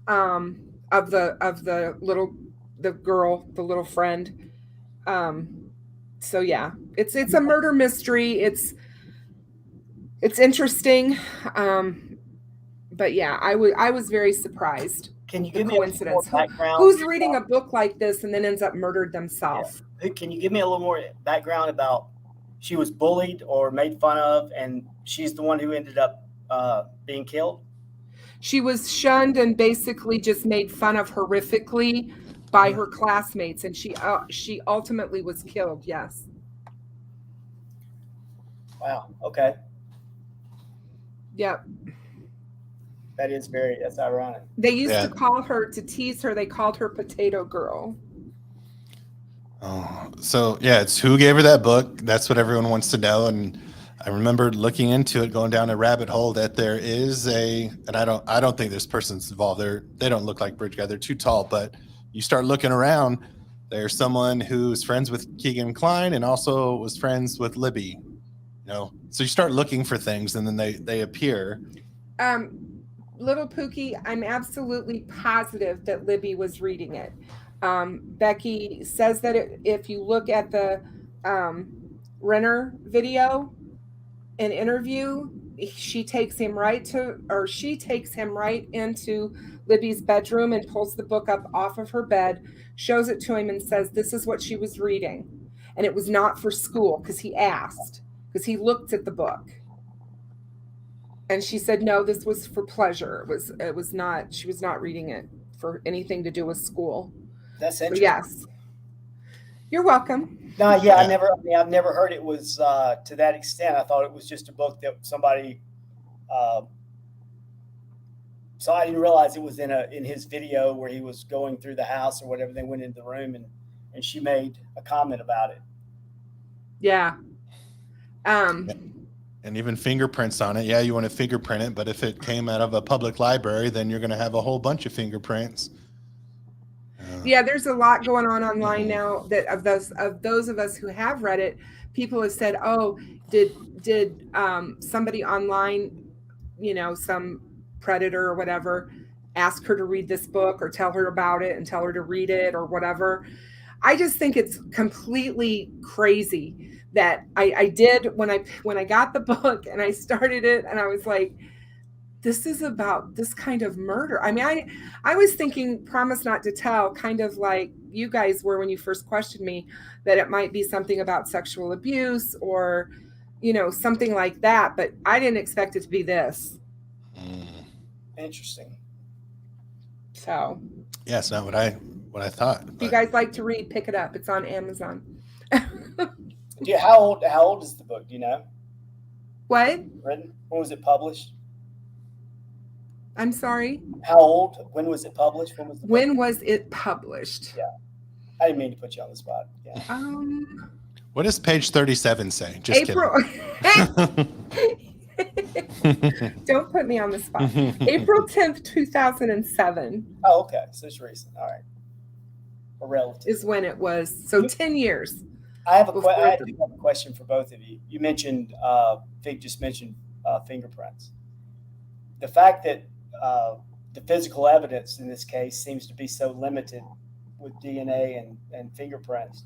of the little friend. So yeah, it's a murder mystery. It's interesting. But yeah, I was very surprised. Can you give me coincidence? A little more background? Who's reading a book like this and then ends up murdered themselves? Yeah. Can you give me a little more background about she was bullied or made fun of, and she's the one who ended up being killed? She was shunned and basically just made fun of horrifically by her classmates, and she ultimately was killed. Yes. Wow. Okay. Yep. That's ironic. They used to call her, to tease her, they called her Potato Girl. Oh, so yeah, it's who gave her that book. That's what everyone wants to know. And I remember looking into it, going down a rabbit hole, that there is and I don't think this person's involved. They don't look like Bridge Guy. They're too tall, but you start looking around, there's someone who's friends with Keegan Kline and also was friends with Libby. So you start looking for things, and then they appear. Little Pookie, I'm absolutely positive that Libby was reading it. Becky says that if you look at the Renner video and interview, she takes him right into Libby's bedroom and pulls the book up off of her bed, shows it to him and says, this is what she was reading. And it was not for school, because he asked, because he looked at the book. And she said, no, this was for pleasure. It was not, she was not reading it for anything to do with school. That's So interesting. yes. You're welcome. No, yeah, I've never heard it was to that extent. I thought it was just a book that somebody. So I didn't realize it was in his video where he was going through the house or whatever. They went into the room and she made a comment about it. Yeah. And even fingerprints on it. Yeah, you want to fingerprint it, but if it came out of a public library, then you're going to have a whole bunch of fingerprints. Yeah, there's a lot going on online now that of those of us who have read it, people have said, "Oh, did somebody online, some predator or whatever, ask her to read this book or tell her about it and tell her to read it or whatever?" I just think it's completely crazy that I did when I got the book and I started it and I was like, this is about this kind of murder. I mean, I was thinking Promise Not to Tell, kind of like you guys were when you first questioned me, that it might be something about sexual abuse or, something like that. But I didn't expect it to be this. Interesting. So. Yeah, it's not what I thought. If you guys like to read, pick it up. It's on Amazon. Yeah, how old is the book? Do you know? What? Written? When was it published? I'm sorry? How old? When was it published? When was it published? Yeah. I didn't mean to put you on the spot. Yeah. What does page 37 say? Just April. Don't put me on the spot. April 10th, 2007. Oh, okay. So it's recent. All right. Or relative. Is when it was. So 10 years. I have a question for both of you. You mentioned, Fig just mentioned fingerprints. The fact that the physical evidence in this case seems to be so limited with DNA and fingerprints.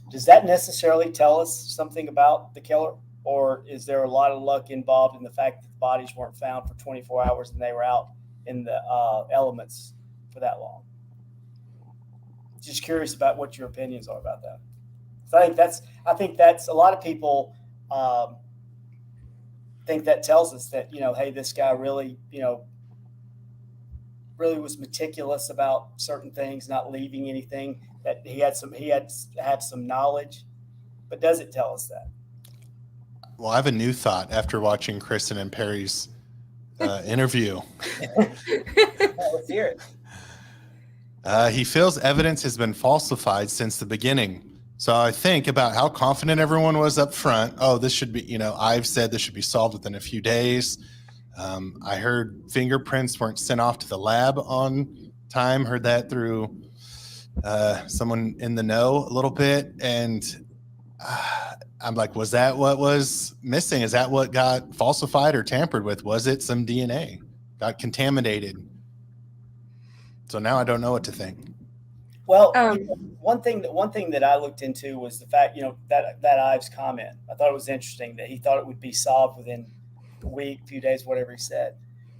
Does that necessarily tell us something about the killer? Or is there a lot of luck involved in the fact that the bodies weren't found for 24 hours and they were out in the elements for that long? Just curious about what your opinions are about that. So I think that's a lot of people think that tells us that, hey, this guy really, really was meticulous about certain things, not leaving anything, that he had some knowledge. But does it tell us that? Well, I have a new thought after watching Kristen and Perry's interview. Let's hear it. He feels evidence has been falsified since the beginning. So I think about how confident everyone was up front. Oh, this should be, I've said this should be solved within a few days. I heard fingerprints weren't sent off to the lab on time. Heard that through someone in the know a little bit. And I'm like, was that what was missing? Is that what got falsified or tampered with? Was it some DNA got contaminated? So now I don't know what to think. Well, one thing that I looked into was the fact, that Ives comment. I thought it was interesting that he thought it would be solved within a week, few days, whatever he said.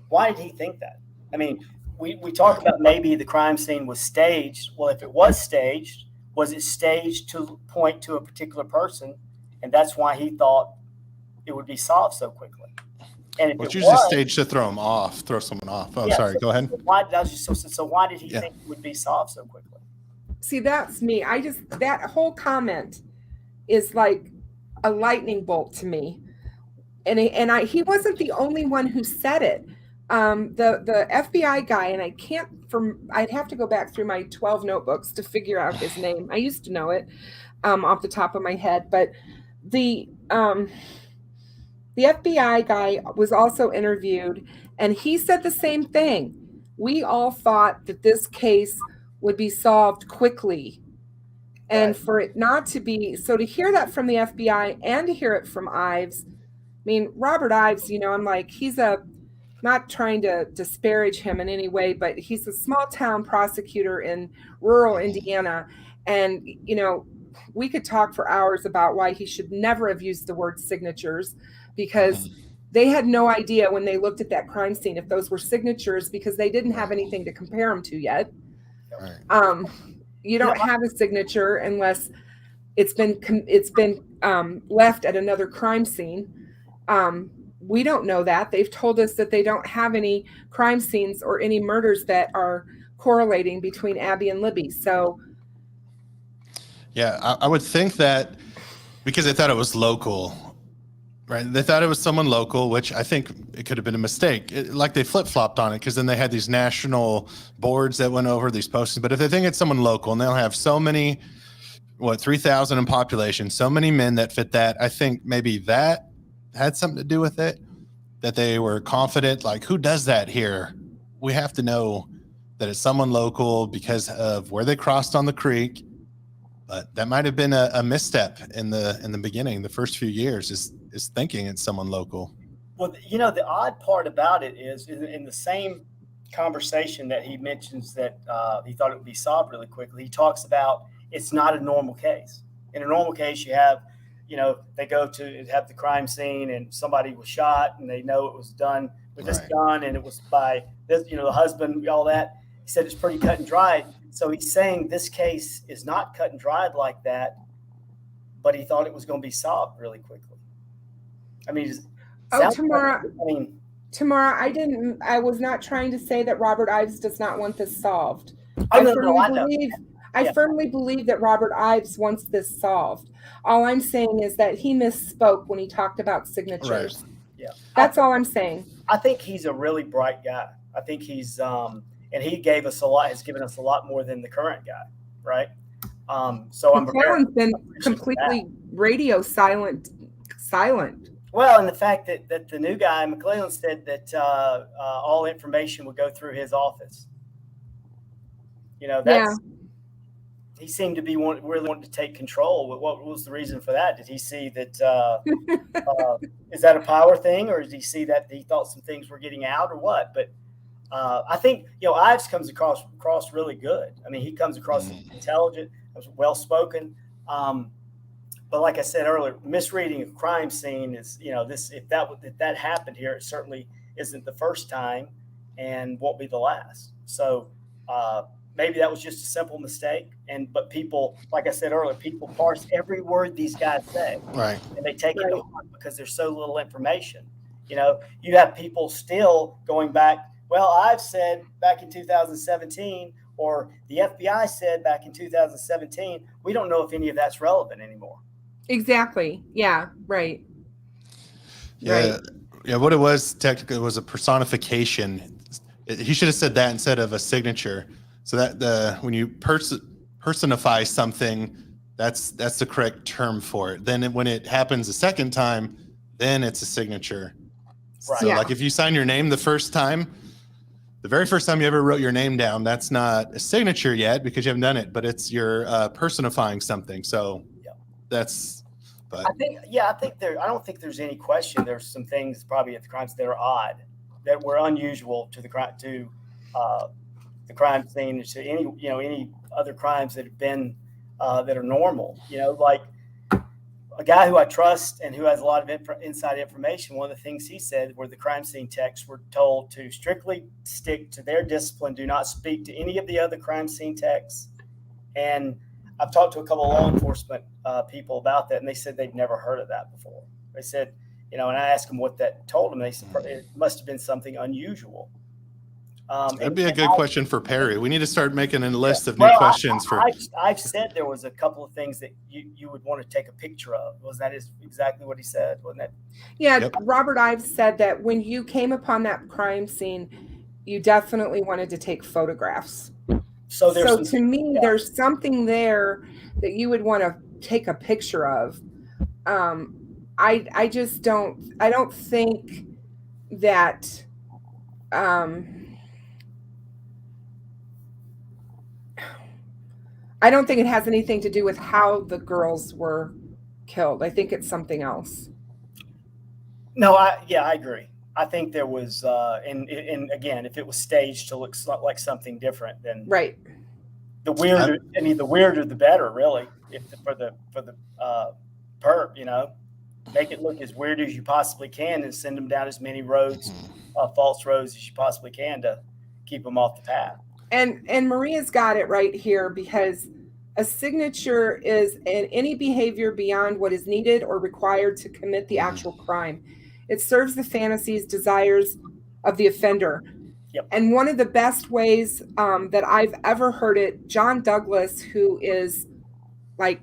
Why did he think that? I mean, we talk about maybe the crime scene was staged. Well, if it was staged, was it staged to point to a particular person? And that's why he thought it would be solved so quickly. And if it's it usually was, staged to throw someone off. Oh, yeah, sorry. Go ahead. Why did he think it would be solved so quickly? See, that's me. That whole comment is like a lightning bolt to me. And he wasn't the only one who said it. The FBI guy, and I'd have to go back through my 12 notebooks to figure out his name. I used to know it off the top of my head, but the FBI guy was also interviewed, and he said the same thing. We all thought that this case would be solved quickly, and for it not to be. So to hear that from the FBI and to hear it from Ives, I mean, Robert Ives, I'm like, he's not trying to disparage him in any way, but he's a small town prosecutor in rural Indiana. And, we could talk for hours about why he should never have used the word signatures, because they had no idea when they looked at that crime scene if those were signatures, because they didn't have anything to compare them to yet. Right. You don't have a signature unless it's been left at another crime scene. We don't know that. They've told us that they don't have any crime scenes or any murders that are correlating between Abby and Libby. So, yeah, I would think that because they thought it was local, right? They thought it was someone local, which I think it could have been a mistake. Like they flip-flopped on it because then they had these national boards that went over these postings. But if they think it's someone local and they'll have so many, 3,000 in population, so many men that fit that, I think maybe that had something to do with it, that they were confident, like, who does that here? We have to know that it's someone local because of where they crossed on the creek. But that might have been a misstep in the beginning, the first few years, is thinking it's someone local. Well, the odd part about it is in the same conversation that he mentions that he thought it would be solved really quickly, he talks about it's not a normal case. In a normal case, you have, they go to have the crime scene and somebody was shot and they know it was done with this gun and it was by this, the husband, all that. He said it's pretty cut and dry. So he's saying this case is not cut and dried like that, but he thought it was going to be solved really quickly. I mean, Tamara, I was not trying to say that Robert Ives does not want this solved. I firmly believe that Robert Ives wants this solved. All I'm saying is that he misspoke when he talked about signatures. Right. Yeah. That's all I'm saying. I think he's a really bright guy. I think he's, and he gave us has given us a lot more than the current guy. Right. So McClellan's been completely radio silent. Well, and the fact that the new guy, McClellan, said that all information would go through his office. He seemed to be really wanting to take control. What was the reason for that? Did he see that? Is that a power thing, or did he see that he thought some things were getting out, or what? But I think Ives comes across really good. I mean, he comes across intelligent, well spoken. But like I said earlier, misreading a crime scene is if that happened here, it certainly isn't the first time, and won't be the last. So. Maybe that was just a simple mistake. But people, like I said earlier, people parse every word these guys say. Right. And they take it to heart because there's so little information. You have people still going back, well, I've said back in 2017, or the FBI said back in 2017. We don't know if any of that's relevant anymore. Exactly. Yeah. Right. Yeah. Right. Yeah. What it was technically was a personification. He should have said that instead of a signature. So that when you personify something, that's the correct term for it. Then when it happens a second time, then it's a signature. Right. So like if you sign your name the very first time you ever wrote your name down, that's not a signature yet because you haven't done it, but it's you're personifying something. So that's. But I don't think there's any question. There's some things probably at the crimes that are odd, that were unusual to the crime scene, to any other crimes that have been that are normal. Like a guy who I trust and who has a lot of inside information. One of the things he said were the crime scene techs were told to strictly stick to their discipline, do not speak to any of the other crime scene techs. And I've talked to a couple of law enforcement people about that, and they said they'd never heard of that before. They said, and I asked them what that told them. They said it must have been something unusual. That'd be a good question for Perry. We need to start making a list of new questions for. I've said there was a couple of things that you would want to take a picture of. Was that exactly what he said? Wasn't that? Yeah, yep. Robert Ives said that when you came upon that crime scene, you definitely wanted to take photographs. So to me, there's something there that you would want to take a picture of. I just don't. I don't think that. I don't think it has anything to do with how the girls were killed. I think it's something else. No, I agree. I think there was, and again, if it was staged to look like something different, then right. The weirder, the weirder, the better, really. For the perp, make it look as weird as you possibly can and send them down as many roads, false roads as you possibly can to keep them off the path. And Maria's got it right here, because a signature is any behavior beyond what is needed or required to commit the actual crime. It serves the fantasies, desires of the offender. Yep. And one of the best ways that I've ever heard it, John Douglas, who is like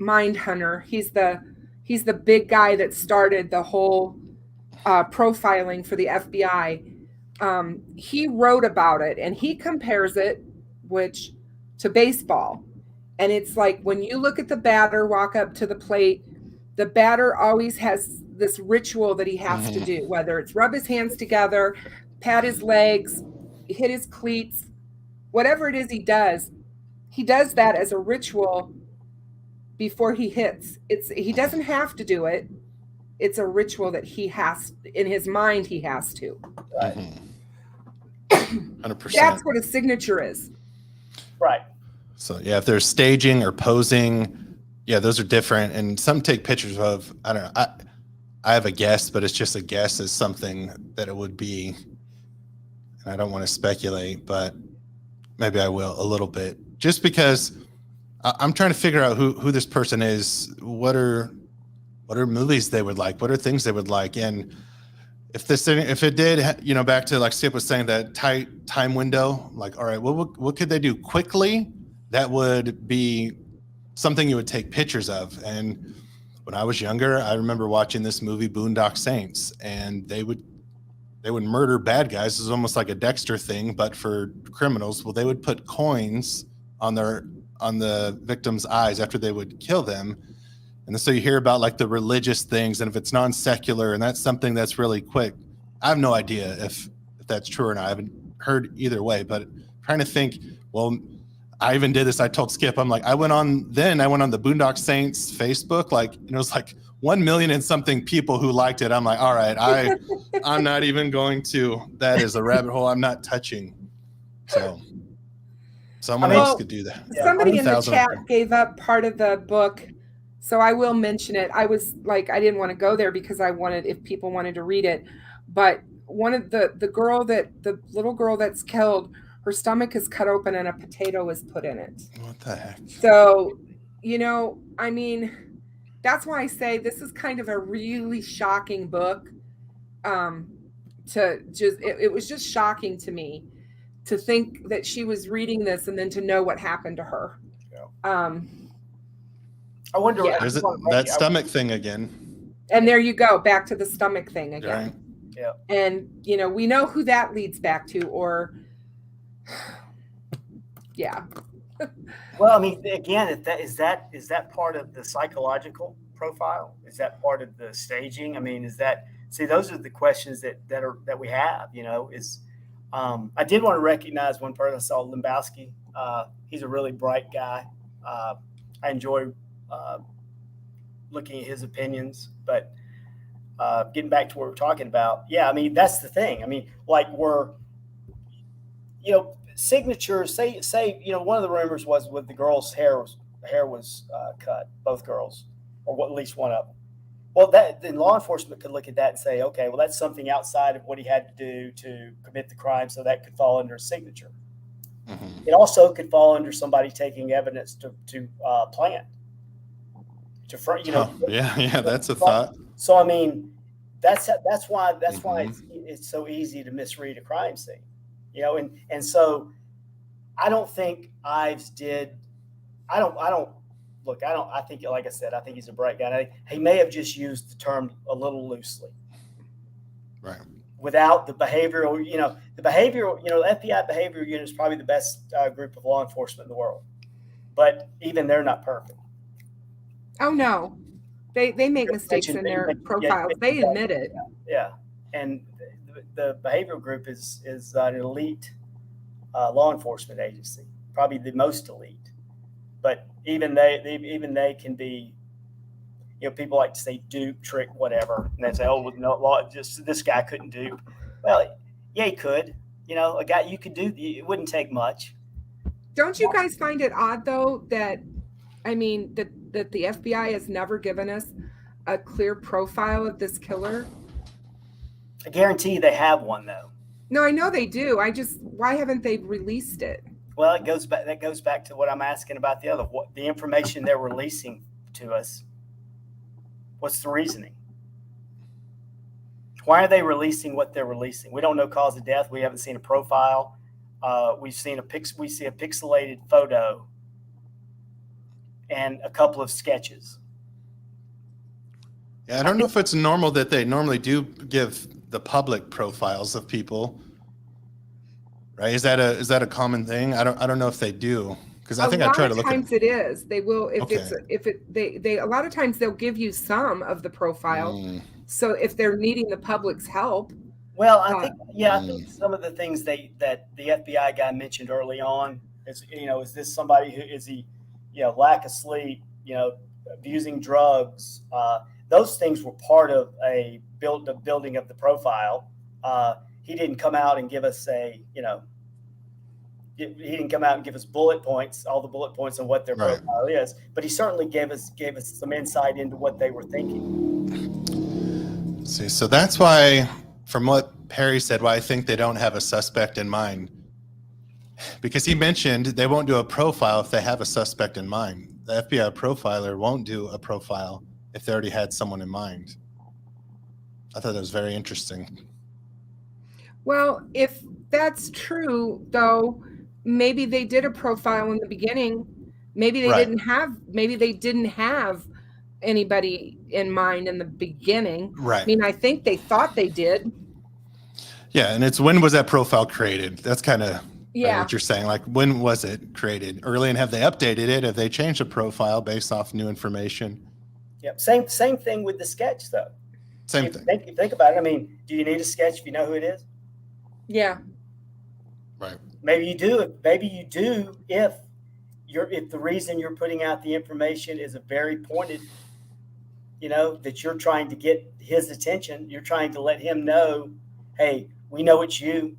Mindhunter, he's the big guy that started the whole profiling for the FBI. He wrote about it, and he compares it to baseball. And it's like, when you look at the batter walk up to the plate, the batter always has this ritual that he has to do, whether it's rub his hands together, pat his legs, hit his cleats, whatever it is he does that as a ritual before he hits. He doesn't have to do it. It's a ritual that he has, in his mind, he has to. Right. 100%. That's what a signature is. Right. So yeah, if they're staging or posing, yeah, those are different. And some take pictures of, I don't know, I have a guess, but it's just a guess as something that it would be. And I don't want to speculate, but maybe I will a little bit, just because I'm trying to figure out who this person is. What are movies they would like? What are things they would like? And if it did, you know, back to like Skip was saying, that tight time window, like, all right, what could they do quickly? That would be something you would take pictures of. And when I was younger, I remember watching this movie, Boondock Saints, and they would murder bad guys. It was almost like a Dexter thing, but for criminals. Well, they would put coins on the victim's eyes after they would kill them. And so you hear about like the religious things, and if it's non-secular and that's something that's really quick, I have no idea if that's true or not. I haven't heard either way, but trying to think, well, I even did this. I told Skip, I'm like, I went on the Boondock Saints Facebook, like, it was like 1 million and something people who liked it. I'm like, all right, I'm not even going to, that is a rabbit hole I'm not touching. So someone else could do that. Somebody in the chat gave up part of the book, so I will mention it. I was like, I didn't want to go there because I wanted, if people wanted to read it, but one of the little girl that's killed, her stomach is cut open and a potato is put in it. What the heck? So, you know, I mean, that's why I say this is kind of a really shocking book. It was just shocking to me to think that she was reading this and then to know what happened to her. Yeah. I wonder. Yeah. There's that stomach thing again. And there you go, back to the stomach thing again. Right. Yeah. And, you know, we know who that leads back to, or, yeah. Well, I mean, again, is that part of the psychological profile? Is that part of the staging? I mean, those are the questions that we have, you know, I did want to recognize one person. I saw Limbowski. He's a really bright guy. I enjoy looking at his opinions, but getting back to what we're talking about. Yeah. I mean, that's the thing. I mean, like signatures, say, you know, one of the rumors was with the girl's hair was cut, both girls, or at least one of them. Well, then law enforcement could look at that and say, okay, well, that's something outside of what he had to do to commit the crime, so that could fall under a signature. Mm-hmm. It also could fall under somebody taking evidence to plant. To front, you know. Oh, yeah, that's a thought. So I mean, that's why it's so easy to misread a crime scene, you know, and so I don't think Ives did. I think, like I said, I think he's a bright guy. He may have just used the term a little loosely. Right. Without the behavioral, the FBI behavioral unit is probably the best group of law enforcement in the world. But even they're not perfect. Oh, no. They make mistakes in their profiles. They admit it. Yeah. And the behavioral group is an elite law enforcement agency, probably the most elite. But even they can be, you know, people like to say dupe, trick, whatever, and they say, oh, no, law, just this guy couldn't dupe. Well, yeah, he could. You know, a guy you could do. It wouldn't take much. Don't you guys find it odd though that, I mean, that the FBI has never given us a clear profile of this killer? I guarantee they have one though. No, I know they do. Why haven't they released it? Well, it goes back. That goes back to what I'm asking about the information they're releasing to us. What's the reasoning? Why are they releasing what they're releasing? We don't know cause of death. We haven't seen a profile. We see a pixelated photo and a couple of sketches. Yeah, I don't know if it's normal that they normally do give the public profiles of people. Right? Is that a common thing? I don't know if they do, because I think I try to look at. A lot of times it is. They will Okay. they a lot of times they'll give you some of the profile. So if they're needing the public's help. Well, I think some of the things that the FBI guy mentioned early on is, is this somebody who is he, lack of sleep, abusing drugs. Those things were part of the building of the profile. He didn't come out and give us he didn't come out and give us bullet points, all the bullet points on what their profile is, but he certainly gave us some insight into what they were thinking. See, so that's why, from what Perry said, why I think they don't have a suspect in mind. Because he mentioned they won't do a profile if they have a suspect in mind. The FBI profiler won't do a profile if they already had someone in mind. I thought that was very interesting. Well, if that's true, though, maybe they did a profile in the beginning. Maybe they didn't have anybody in mind in the beginning. Right. I mean, I think they thought they did. Yeah, and it's when was that profile created? That's kind of Yeah. what you're saying. Like, when was it created? Early, and have they updated it? Have they changed the profile based off new information? Yep. Same thing with the sketch, though. Same thing. Think about it. I mean, do you need a sketch if you know who it is? Yeah. Right. Maybe you do. Maybe you do if the reason you're putting out the information is a very pointed, that you're trying to get his attention. You're trying to let him know, hey, we know it's you.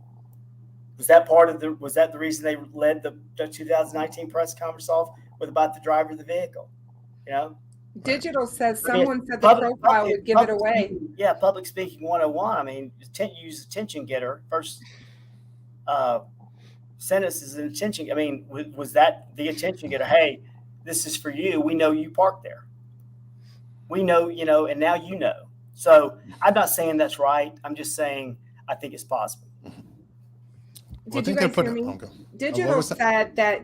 Was that the reason they led the 2019 press conference off with about the driver of the vehicle? Digital says someone said the profile would give it away. Yeah, public speaking 101. I mean, use attention getter. First sentence is an attention. I mean, was that the attention getter? Hey, this is for you. We know you parked there. We know, and now you know. So I'm not saying that's right. I'm just saying I think it's possible. Did you guys hear me? Digital said that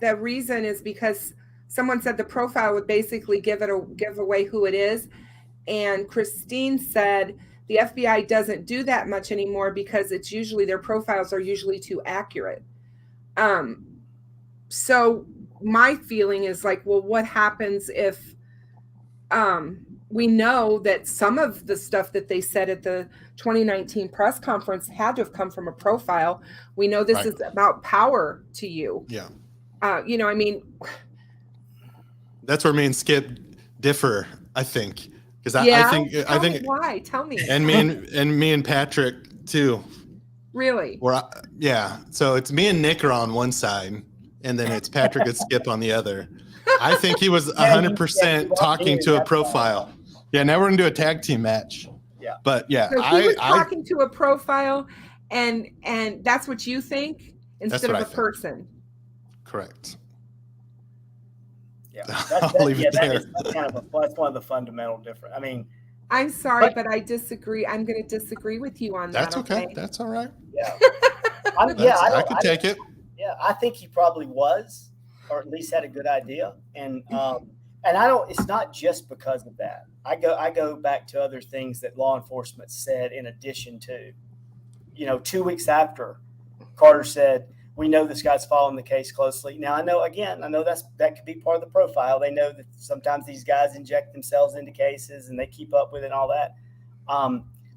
the reason is because someone said the profile would basically give away who it is. And Christine said the FBI doesn't do that much anymore because it's usually their profiles are usually too accurate. So my feeling is like, well, what happens if we know that some of the stuff that they said at the 2019 press conference had to have come from a profile. We know this is about power to you. Yeah. I mean, that's where me and Skip differ, I think. Because yeah? I think why? Tell me. And me and Patrick too. Really? Yeah. So it's me and Nick are on one side, and then it's Patrick and Skip on the other. I think he was 100% talking to a profile. Yeah, now we're gonna do a tag team match. Yeah. But yeah, so he was talking to a profile, and that's what you think instead of a person. Correct. Yeah, I'll leave it there. That's one of the fundamental difference. I mean, I'm sorry, but I disagree. I'm going to disagree with you on that. That's okay. That's all right. Yeah. I could take it. Yeah, I think he probably was, or at least had a good idea. And I don't. It's not just because of that. I go back to other things that law enforcement said in addition to, 2 weeks after Carter said, we know this guy's following the case closely. Now, I know that could be part of the profile. They know that sometimes these guys inject themselves into cases and they keep up with it and all that.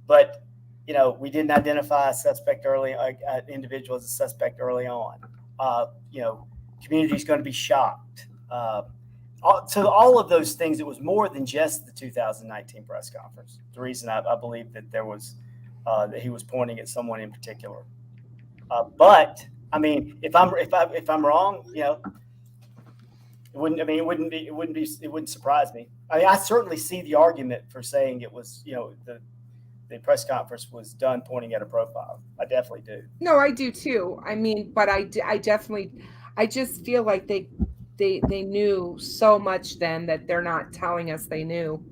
But, we didn't identify a suspect an individual as a suspect early on. Community's going to be shocked. So all of those things, it was more than just the 2019 press conference. The reason I believe that there was that he was pointing at someone in particular. But I mean, if I'm wrong, It wouldn't. I mean, it wouldn't surprise me. I mean, I certainly see the argument for saying it was, the press conference was done pointing at a profile. I definitely do. No, I do too. I mean, but I definitely, I just feel like they knew so much then that they're not telling us they knew.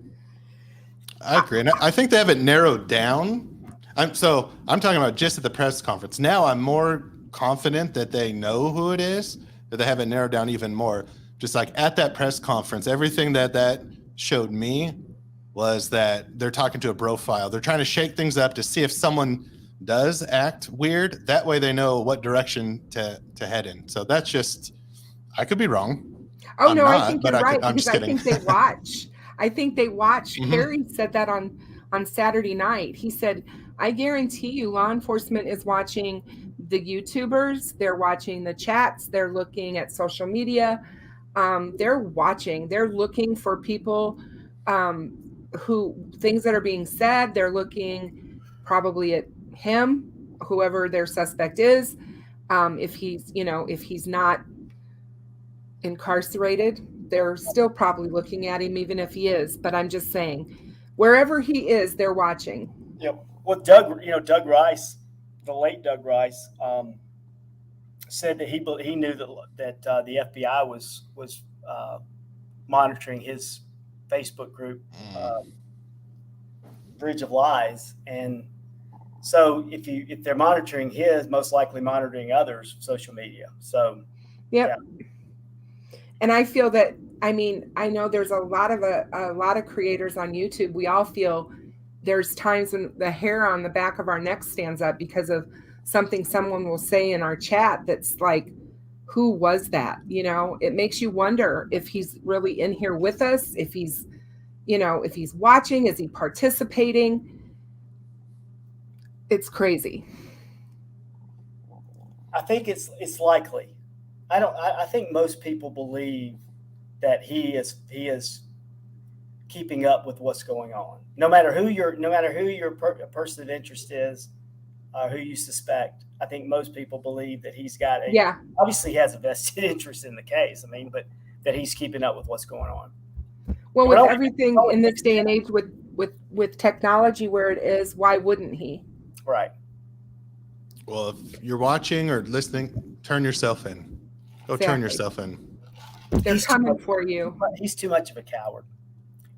I agree. And I think they have it narrowed down. I'm talking about just at the press conference. Now I'm more confident that they know who it is, that they have it narrowed down even more. Just like at that press conference, everything that showed me was that they're talking to a profile. They're trying to shake things up to see if someone does act weird. That way they know what direction to head in. So that's just, I could be wrong. Oh, I'm no, not, I think but you're right, I'm because just I kidding. think they watch. I think they watch. Mhm. Perry said that on Saturday night. He said, I guarantee you law enforcement is watching the YouTubers. They're watching the chats. They're looking at social media. They're watching. They're looking for people things that are being said. They're looking probably at him, whoever their suspect is. If he's not incarcerated, they're still probably looking at him, even if he is. But I'm just saying, wherever he is, they're watching. Well, Doug Rice, the late Doug Rice, said that he knew that the FBI was monitoring his Facebook group, Bridge of Lies, and so if they're monitoring his, most likely monitoring others' social media. So, yep. Yeah. And I feel that, I mean, I know there's a lot of creators on YouTube. We all feel there's times when the hair on the back of our neck stands up because of something someone will say in our chat that's like, who was that? It makes you wonder if he's really in here with us, if he's watching, is he participating? It's crazy. I think it's likely. I think most people believe that he is keeping up with what's going on. No matter who your person of interest is, who you suspect, I think most people believe that he's got obviously he has a vested interest in the case. I mean, but that he's keeping up with what's going on. Well, with everything in this day and age, with technology where it is, why wouldn't he? Right. Well, if you're watching or listening, turn yourself in. Go turn yourself in. They're coming for you. He's too much of a coward.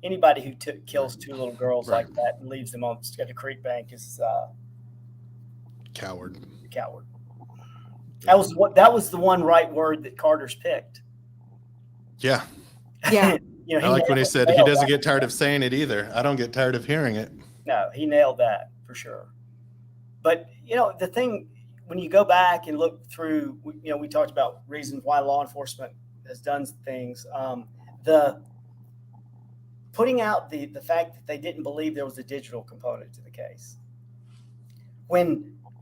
Anybody who kills two little girls like that and leaves them on the creek bank is coward. Coward. That was the one right word that Carter's picked. Yeah. Yeah. I like when he said he doesn't get tired of saying it either. I don't get tired of hearing it. No, he nailed that for sure. But the thing, when you go back and look through, we talked about reasons why law enforcement has done things. The putting out the fact that they didn't believe there was a digital component to the case.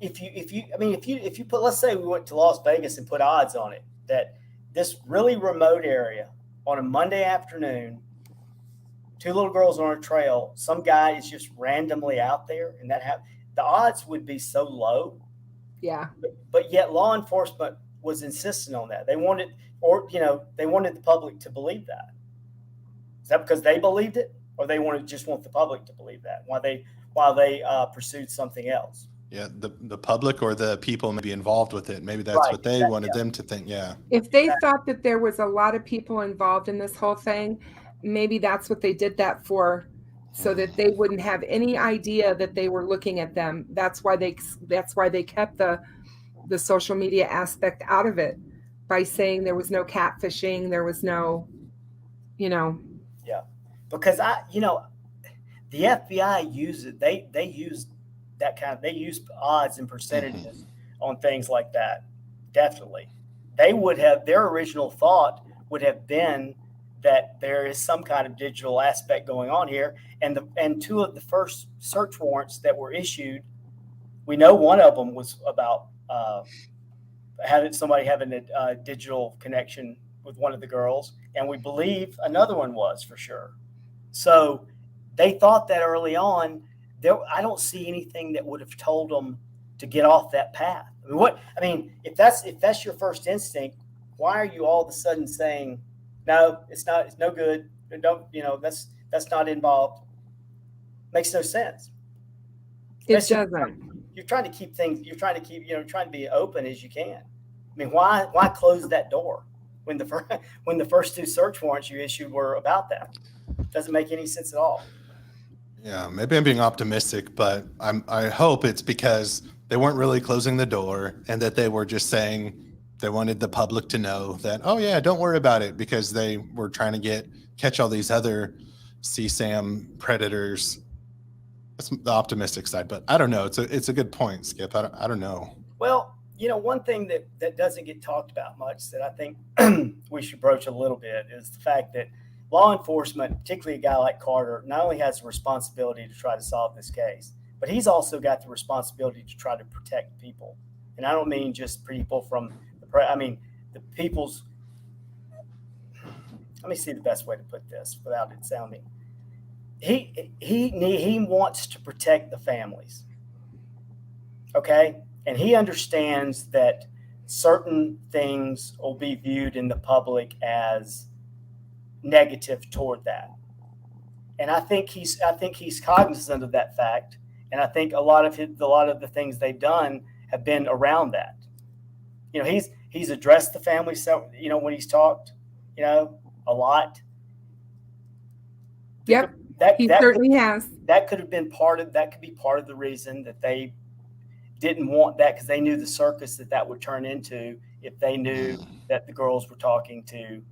If you put, let's say we went to Las Vegas and put odds on it that this really remote area on a Monday afternoon, two little girls on a trail, some guy is just randomly out there, and the odds would be so low. Yeah. But yet law enforcement was insistent on that. They wanted the public to believe that. Is that because they believed it, or they want the public to believe that while they pursued something else? Yeah, the public or the people may be involved with it. Maybe that's what they wanted them to think. Yeah. If they thought that there was a lot of people involved in this whole thing, maybe that's what they did that for, so that they wouldn't have any idea that they were looking at them. That's why they kept the social media aspect out of it by saying there was no catfishing, there was no, Yeah, because the FBI uses they use that they use odds and percentages on things like that. Definitely, their original thought would have been that there is some kind of digital aspect going on here, and two of the first search warrants that were issued, we know one of them was about somebody having a digital connection with one of the girls, and we believe another one was for sure. So they thought that early on. I don't see anything that would have told them to get off that path. If that's your first instinct, why are you all of a sudden saying No, it's not. It's no good. Don't, that's not involved. Makes no sense. It doesn't. You're trying to keep things. You're trying to keep. Trying to be open as you can. I mean, why close that door when the first 2 search warrants you issued were about that? Doesn't make any sense at all. Yeah, maybe I'm being optimistic, but I hope it's because they weren't really closing the door and that they were just saying they wanted the public to know that, oh yeah, don't worry about it, because they were trying to catch all these other CSAM predators. That's the optimistic side, but I don't know. It's a good point, Skip. I don't know. Well, one thing that doesn't get talked about much that I think we should broach a little bit is the fact that law enforcement, particularly a guy like Carter, not only has the responsibility to try to solve this case, but he's also got the responsibility to try to protect people. And I don't mean just people from the people's. Let me see the best way to put this without it sounding. He wants to protect the families. Okay? And he understands that certain things will be viewed in the public as negative toward that. And I think he's cognizant of that fact. And I think a lot of the things they've done have been around that. He's addressed the family, so when he's talked, a lot. Yep. He certainly has. That could be part of the reason that they didn't want that, because they knew the circus that would turn into if they knew that the girls were talking to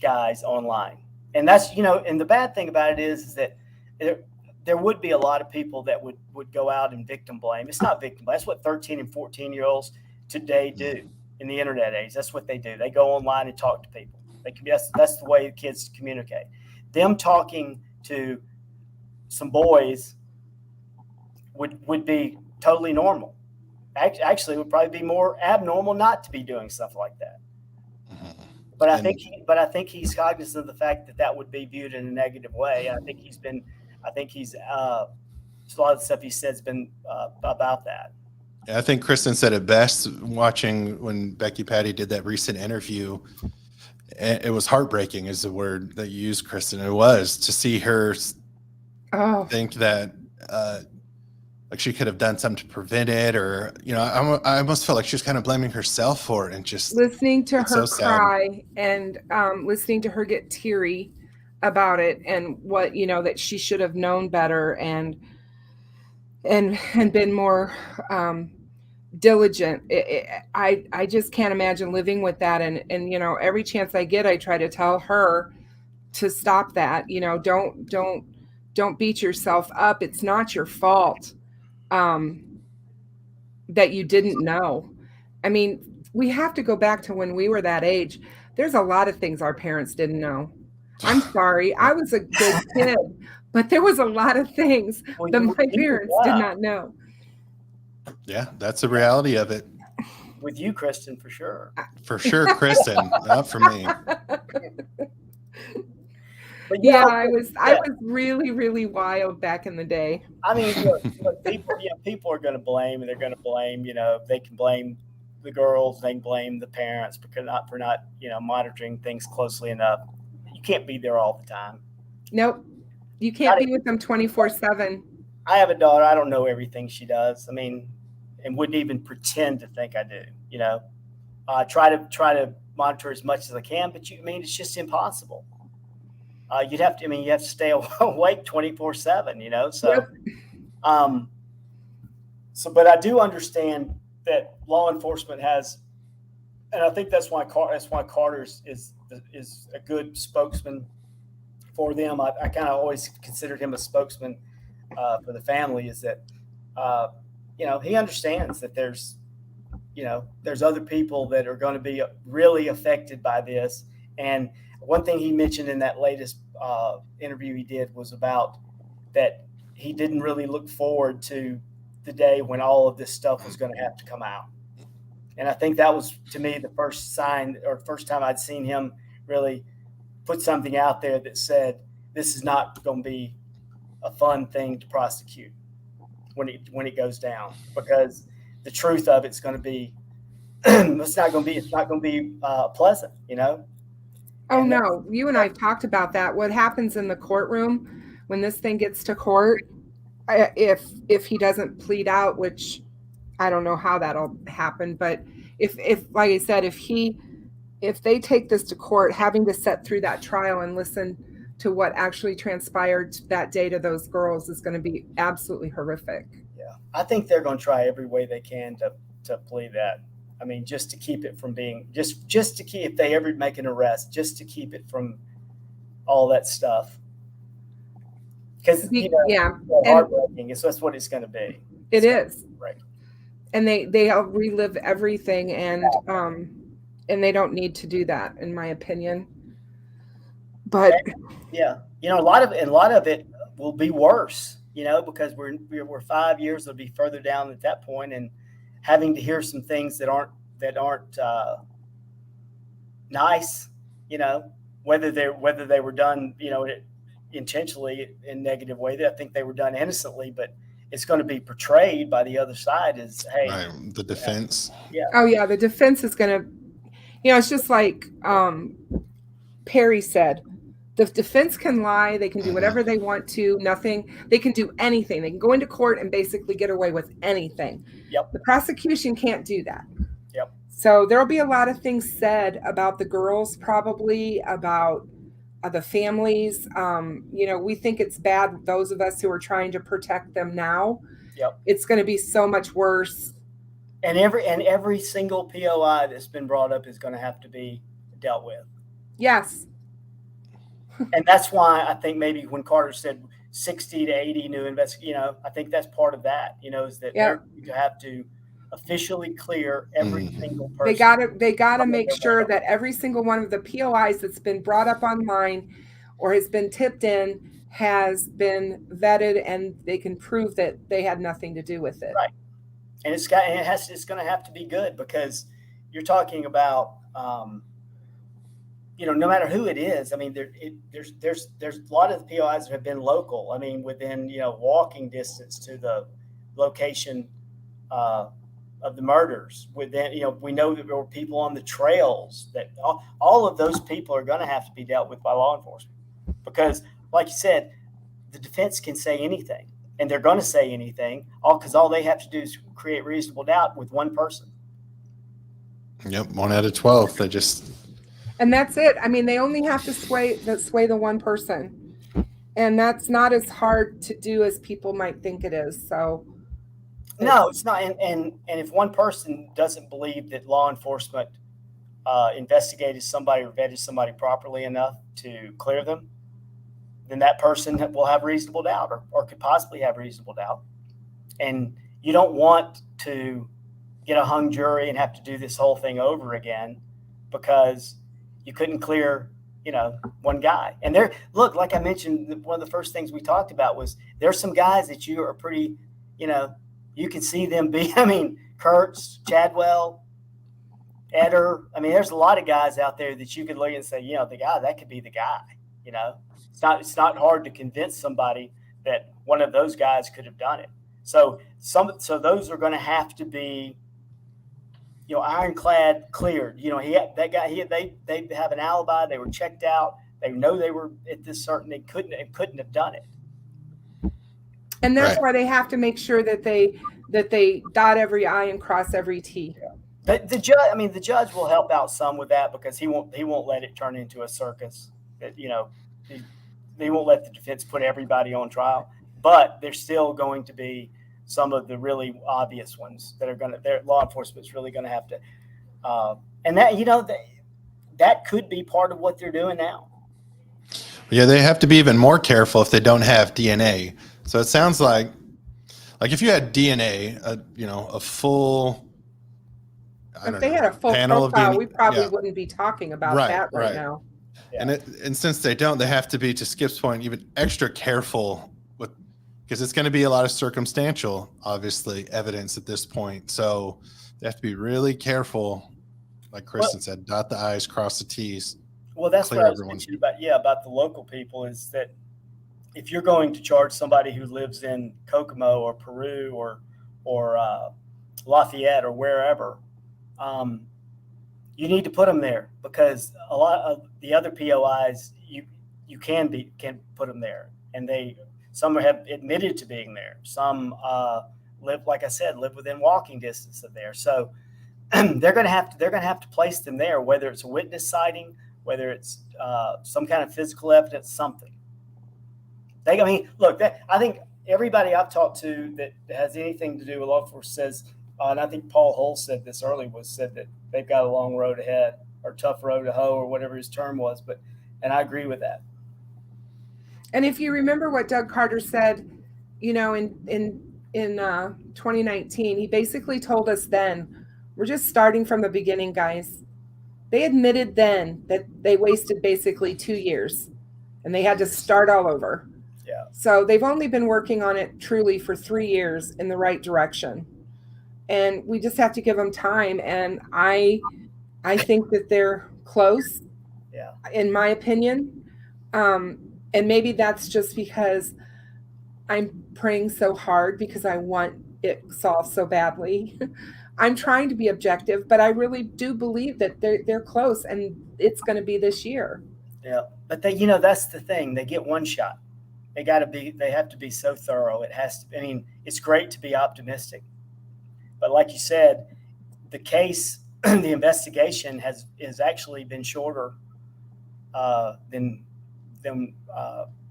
guys online. And that's, and the bad thing about it is that there would be a lot of people that would go out and victim blame. It's not victim blame. That's what 13 and 14-year-olds today do in the internet age. That's what they do. They go online and talk to people. That's the way kids communicate. Them talking to some boys would be totally normal. Actually, it would probably be more abnormal not to be doing stuff like that. But I think he's cognizant of the fact that would be viewed in a negative way. I think a lot of the stuff he said's been about that. Yeah, I think Kristen said it best watching when Becky Patty did that recent interview. It was heartbreaking is the word that you used, Kristen. It was to see her think that like she could have done something to prevent it, or I almost felt like she was kind of blaming herself for it, and just listening to her cry and listening to her get teary about it, and what that she should have known better and been more diligent. I just can't imagine living with that, and every chance I get, I try to tell her to stop that. Don't beat yourself up. It's not your fault that you didn't know. I mean, we have to go back to when we were that age. There's a lot of things our parents didn't know. I'm sorry, I was a good kid, but there was a lot of things that my parents did not know. Yeah, that's the reality of it. With you, Kristen, for sure. For sure, Kristen, not for me. But I was really, really wild back in the day. I mean, look, people are going to blame, and they're going to blame. They can blame the girls, they can blame the parents for not monitoring things closely enough. You can't be there all the time. Nope, you can't be with them 24/7. I have a daughter. I don't know everything she does. I mean, and wouldn't even pretend to think I do. I try to monitor as much as I can, but it's just impossible. You have to stay awake 24/7. So, yep. But I do understand that law enforcement has, and I think that's why Carter is a good spokesman for them. I kind of always considered him a spokesman for the family. Is that he understands that there's other people that are going to be really affected by this. And one thing he mentioned in that latest interview he did was about that he didn't really look forward to the day when all of this stuff was going to have to come out. And I think that was, to me, the first sign or first time I'd seen him really put something out there that said, this is not going to be a fun thing to prosecute when it goes down, because the truth of it's going to be, it's not going to be pleasant, Oh, no. You and I have talked about that. What happens in the courtroom when this thing gets to court, if he doesn't plead out, which I don't know how that'll happen, but if like I said, if they take this to court, having to sit through that trial and listen to what actually transpired that day to those girls is going to be absolutely horrific. Yeah, I think they're going to try every way they can to plead that. I mean, just to keep it from being just to keep, if they ever make an arrest, just to keep it from all that stuff. Because yeah, heartbreaking. That's what it's going to be. It is. Right. And they'll relive everything, and they don't need to do that, in my opinion. But yeah, a lot of it will be worse, because we're 5 years, it'll be further down at that point, and having to hear some things that aren't nice, whether they were done, intentionally in negative way. I think they were done innocently, but it's going to be portrayed by the other side as, hey, right, the defense. Yeah. Oh yeah, the defense is going to, it's just like Perry said, the defense can lie, they can do whatever they want to, they can do anything. They can go into court and basically get away with anything. Yep. The prosecution can't do that. Yep. So there'll be a lot of things said about the girls, probably about the families. We think it's bad, those of us who are trying to protect them now. Yep. It's going to be so much worse. And every single POI that's been brought up is going to have to be dealt with. Yes. And that's why I think maybe when Carter said 60 to 80 new investigators, I think that's part of that, is that you have to officially clear every single person. They gotta make sure that every single one of the POIs that's been brought up online or has been tipped in has been vetted, and they can prove that they had nothing to do with it. Right. And it's going to have to be good, because you're talking about, no matter who it is. I mean, there's a lot of the POIs that have been local. I mean, within, walking distance to the location of the murders. Within, we know that there were people on the trails, that all of those people are going to have to be dealt with by law enforcement, because, like you said, the defense can say anything, and they're going to say anything, because all they have to do is create reasonable doubt with one person. Yep, 1 out of 12. They just. And that's it. I mean, they only have to sway the one person, and that's not as hard to do as people might think it is. So. No, it's not. And if one person doesn't believe that law enforcement investigated somebody or vetted somebody properly enough to clear them, then that person will have reasonable doubt, or could possibly have reasonable doubt. And you don't want to get a hung jury and have to do this whole thing over again because you couldn't clear, one guy. And like I mentioned, one of the first things we talked about was there's some guys that you are pretty, you can see them be, Kurtz, Chadwell, Eder. I mean, there's a lot of guys out there that you could look and say, the guy, that could be the guy, It's not hard to convince somebody that one of those guys could have done it. So those are going to have to be, ironclad cleared. They have an alibi. They were checked out. They know they were at this certain. They couldn't have done it. And that's why they have to make sure that they dot every I and cross every T. Yeah. But the judge will help out some with that, because he won't let it turn into a circus. They won't let the defense put everybody on trial, but there's still going to be some of the really obvious ones that are law enforcement's really going to have to, and that, that could be part of what they're doing now. Yeah, they have to be even more careful if they don't have DNA. So it sounds like if you had DNA, a full. If they had a full panel profile, of DNA, we probably wouldn't be talking about that right now. Yeah. And since they don't, they have to be, to Skip's point, even extra careful because it's going to be a lot of circumstantial, obviously, evidence at this point. So they have to be really careful, like Kristen said, dot the I's, cross the T's. Well, that's what I was mentioning about the local people, is that if you're going to charge somebody who lives in Kokomo or Peru or Lafayette or wherever, you need to put them there, because a lot of the other POIs, you can put them there, and some have admitted to being there. Some live, like I said, live within walking distance of there. So they're going to have to place them there, whether it's a witness sighting, whether it's some kind of physical evidence, something. Look, I think everybody I've talked to that has anything to do with law enforcement says, and I think Paul Hull said this early, said that they've got a long road ahead, or tough road to hoe, or whatever his term was. And I agree with that. And if you remember what Doug Carter said, in 2019, he basically told us then, we're just starting from the beginning, guys. They admitted then that they wasted basically 2 years and they had to start all over. Yeah. So they've only been working on it truly for 3 years in the right direction. And we just have to give them time. And I think that they're close, in my opinion. And maybe that's just because I'm praying so hard because I want it solved so badly. I'm trying to be objective, but I really do believe that they're close, and it's going to be this year. Yeah, but that's the thing. They get one shot. They have to be so thorough. It has to. I mean, it's great to be optimistic, but like you said, the case, the investigation has actually been shorter than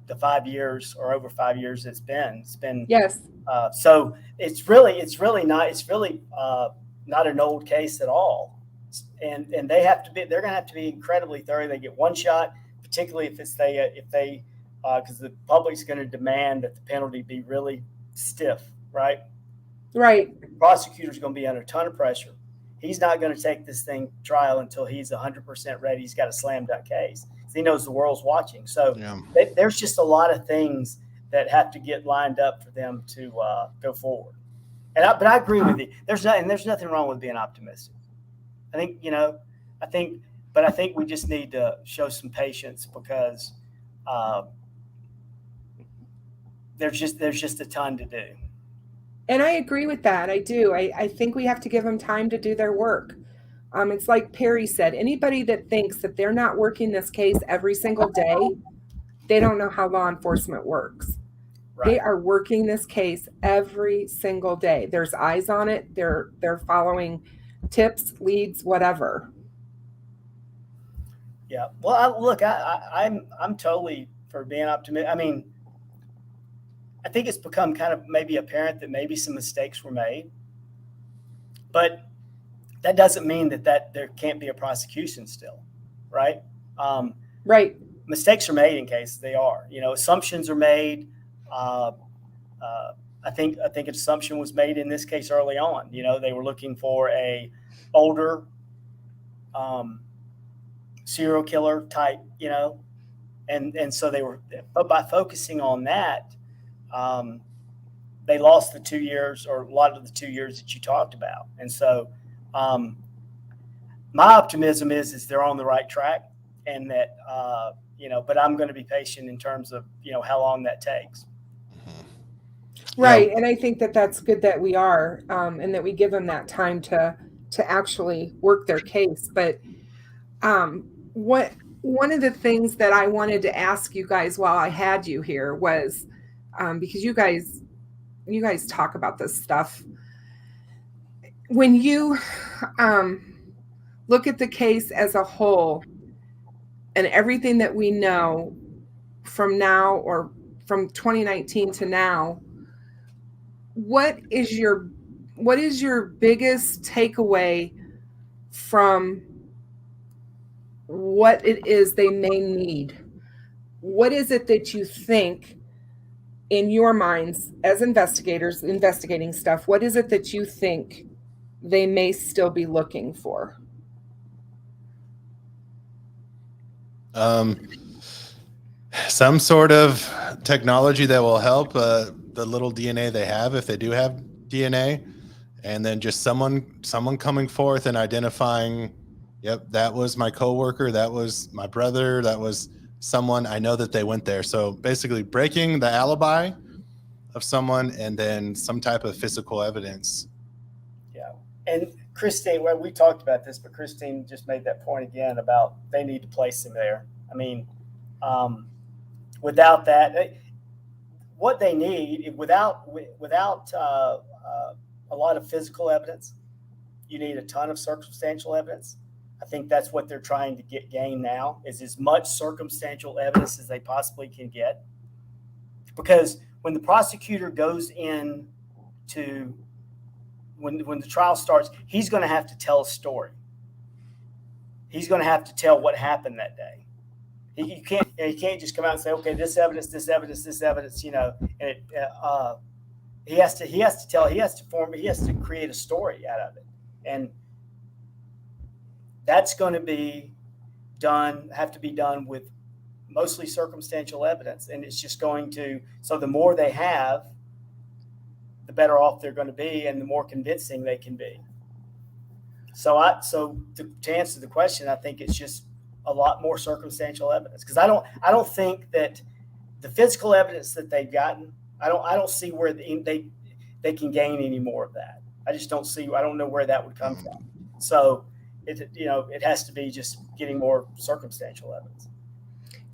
the 5 years or over 5 years it's been. It's been yes. So it's really not an old case at all, and they're going to have to be incredibly thorough. They get one shot, particularly if they because the public's going to demand that the penalty be really stiff, right? Right. The prosecutor's going to be under a ton of pressure. He's not going to take this thing trial until he's 100% ready. He's got a slam dunk case. He knows the world's watching. So there's just a lot of things that have to get lined up for them to go forward. But I agree with you. There's nothing wrong with being optimistic. I think we just need to show some patience, because there's just a ton to do. And I agree with that. I do. I think we have to give them time to do their work. It's like Perry said, anybody that thinks that they're not working this case every single day, they don't know how law enforcement works. Right. They are working this case every single day. There's eyes on it. They're following tips, leads, whatever. Yeah. Well, I'm totally for being optimistic. I mean, I think it's become kind of maybe apparent that maybe some mistakes were made, but that doesn't mean that there can't be a prosecution still, right? Right. Mistakes are made in cases. They are. Assumptions are made. I think an assumption was made in this case early on. They were looking for a older serial killer type. And so they were. But by focusing on that, they lost the 2 years, or a lot of the 2 years that you talked about. And so. My optimism is they're on the right track, and that, but I'm going to be patient in terms of, how long that takes. Right. And I think that that's good that we are, and that we give them that time to actually work their case. But one of the things that I wanted to ask you guys while I had you here was, because you guys talk about this stuff. When you look at the case as a whole and everything that we know from now, or from 2019 to now, what is your biggest takeaway from what it is they may need? What is it that you think, in your minds as investigators investigating stuff, what is it that you think they may still be looking for? Some sort of technology that will help the little DNA they have, if they do have DNA, and then just someone coming forth and identifying, yep, that was my coworker, that was my brother, that was someone, I know that they went there. So basically breaking the alibi of someone, and then some type of physical evidence. Yeah. And Christine, well, we talked about this, but Christine just made that point again about they need to place him there. I mean, without that, what they need, without a lot of physical evidence, you need a ton of circumstantial evidence. I think that's what they're trying to gain now, is as much circumstantial evidence as they possibly can get. Because when the prosecutor goes in to, when the trial starts, he's going to have to tell a story. He's going to have to tell what happened that day. He can't just come out and say, okay, this evidence, you know, and he has to create a story out of it. And that's going to have to be done with mostly circumstantial evidence. And it's just going to, so the more they have, the better off they're going to be and the more convincing they can be. So to answer the question, I think it's just a lot more circumstantial evidence, because I don't think that the physical evidence that they've gotten, I don't see where they can gain any more of that. I just don't see. I don't know where that would come from. So it has to be just getting more circumstantial evidence.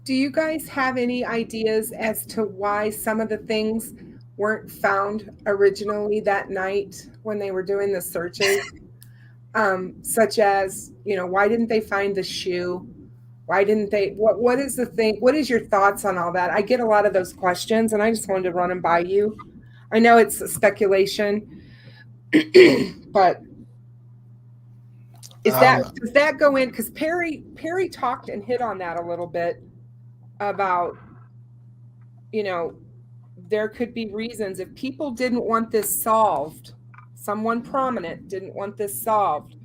Do you guys have any ideas as to why some of the things weren't found originally that night when they were doing the searches? Such as, why didn't they find the shoe? Why didn't they? What is the thing? What is your thoughts on all that? I get a lot of those questions, and I just wanted to run them by you. I know it's a speculation, but does that go in? Because Perry talked and hit on that a little bit about, there could be reasons if people didn't want this solved. Someone prominent didn't want this solved.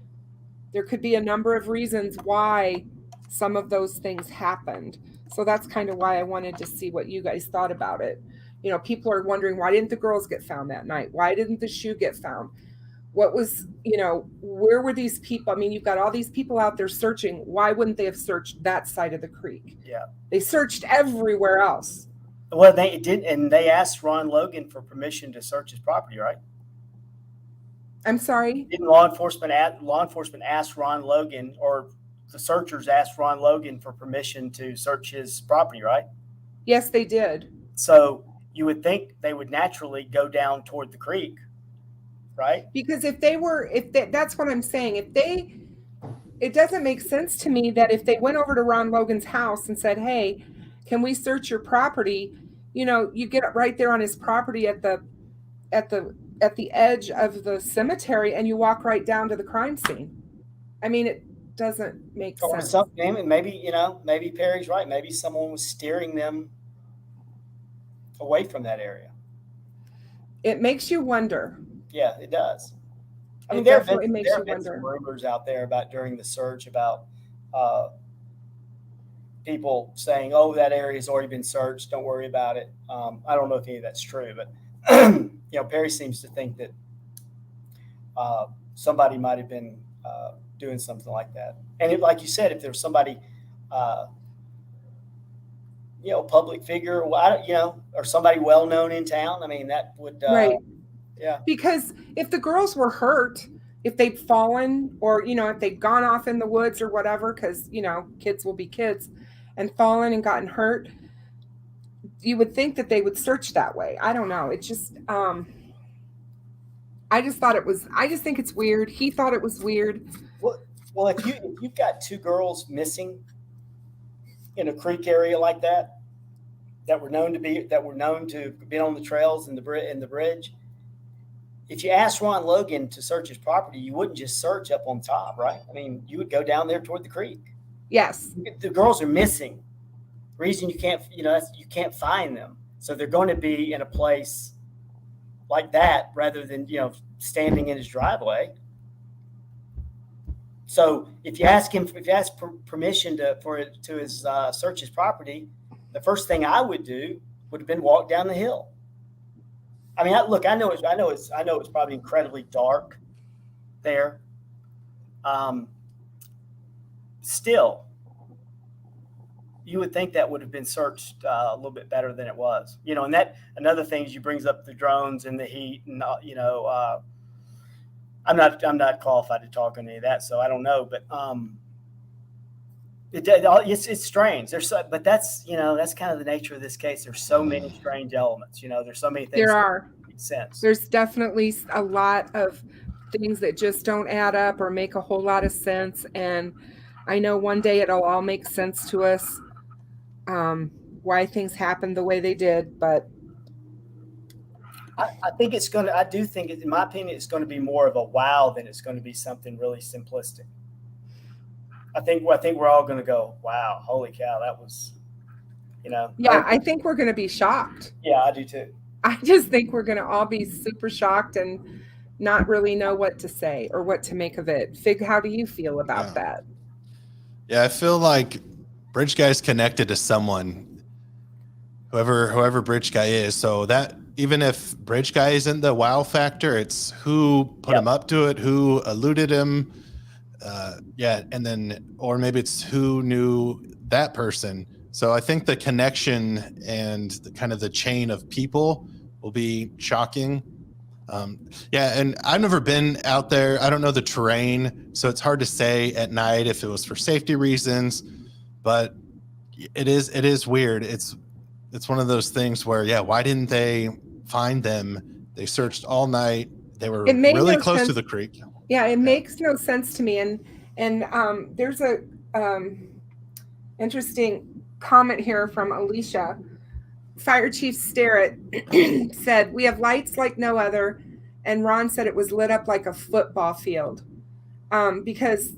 There could be a number of reasons why some of those things happened. So that's kind of why I wanted to see what you guys thought about it. People are wondering, why didn't the girls get found that night? Why didn't the shoe get found? What was, where were these people? I mean, you've got all these people out there searching. Why wouldn't they have searched that side of the creek? Yeah. They searched everywhere else. Well, they did, and they asked Ron Logan for permission to search his property, right? I'm sorry? Didn't law enforcement ask Ron Logan, or the searchers asked Ron Logan for permission to search his property, right? Yes, they did. So you would think they would naturally go down toward the creek, right? Because that's what I'm saying. It doesn't make sense to me that if they went over to Ron Logan's house and said, hey, can we search your property? You get right there on his property at the edge of the cemetery, and you walk right down to the crime scene. I mean, it doesn't make sense. And maybe Perry's right. Maybe someone was steering them away from that area. It makes you wonder. Yeah, it does. I mean, there have makes you been some rumors out there about during the search about people saying, "Oh, that area's already been searched. Don't worry about it." I don't know if any of that's true, but Perry seems to think that somebody might have been doing something like that. And like you said, if there's somebody, public figure, or somebody well known in town, I mean, that would right. Yeah. Because if the girls were hurt, if they'd fallen, or if they'd gone off in the woods or whatever, because kids will be kids, and fallen and gotten hurt, you would think that they would search that way. I don't know. It's just I just think it's weird. He thought it was weird. Well, if you've got two girls missing in a creek area like that were known to have been on the trails and the bridge, if you asked Ron Logan to search his property, you wouldn't just search up on top, right? I mean, you would go down there toward the creek. Yes. The girls are missing. The reason you can't find them. So they're going to be in a place like that rather than, standing in his driveway. So if you ask permission to search his property, the first thing I would do would have been walk down the hill. I mean, I know it's probably incredibly dark there. Still, you would think that would have been searched a little bit better than it was. And that another thing is you brings up the drones and the heat, and I'm not qualified to talk on any of that, so I don't know. But it's strange. But that's that's kind of the nature of this case. There's so many strange elements. There's so many things There that are. don't make sense. There's definitely a lot of things that just don't add up or make a whole lot of sense. And I know one day it'll all make sense to us, why things happened the way they did. But I think I do think, in my opinion, it's going to be more of a wow than it's going to be something really simplistic. I think we're all going to go, wow, holy cow, that was, Yeah, I think we're going to be shocked. Yeah, I do too. I just think we're going to all be super shocked and not really know what to say or what to make of it. Fig, how do you feel about that? Yeah, I feel like Bridge Guy's connected to someone, whoever Bridge Guy is. So that even if Bridge Guy isn't the wow factor, it's who put him up to it, who eluded him. And then, or maybe it's who knew that person. So I think the connection and the chain of people will be shocking. And I've never been out there. I don't know the terrain, so it's hard to say at night if it was for safety reasons, but it is weird. It's one of those things where, why didn't they find them? They searched all night. They were really close to the creek. Yeah, it makes no sense to me. And there's a interesting comment here from Alicia. Fire Chief Starrett said, "We have lights like no other," and Ron said it was lit up like a football field. Because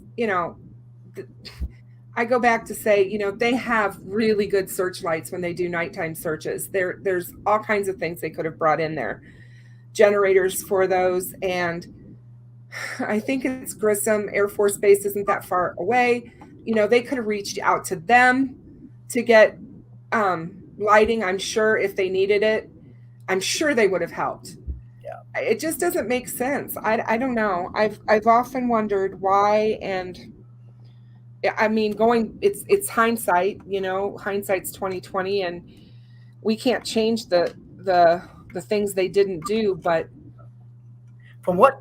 I go back to say, they have really good searchlights when they do nighttime searches. There's all kinds of things they could have brought in there, generators for those, and I think it's Grissom Air Force Base isn't that far away. They could have reached out to them to get lighting. I'm sure if they needed it, I'm sure they would have helped. Yeah, it just doesn't make sense. I don't know. I've often wondered why, and I mean, it's hindsight. Hindsight's 2020, and we can't change the things they didn't do, but.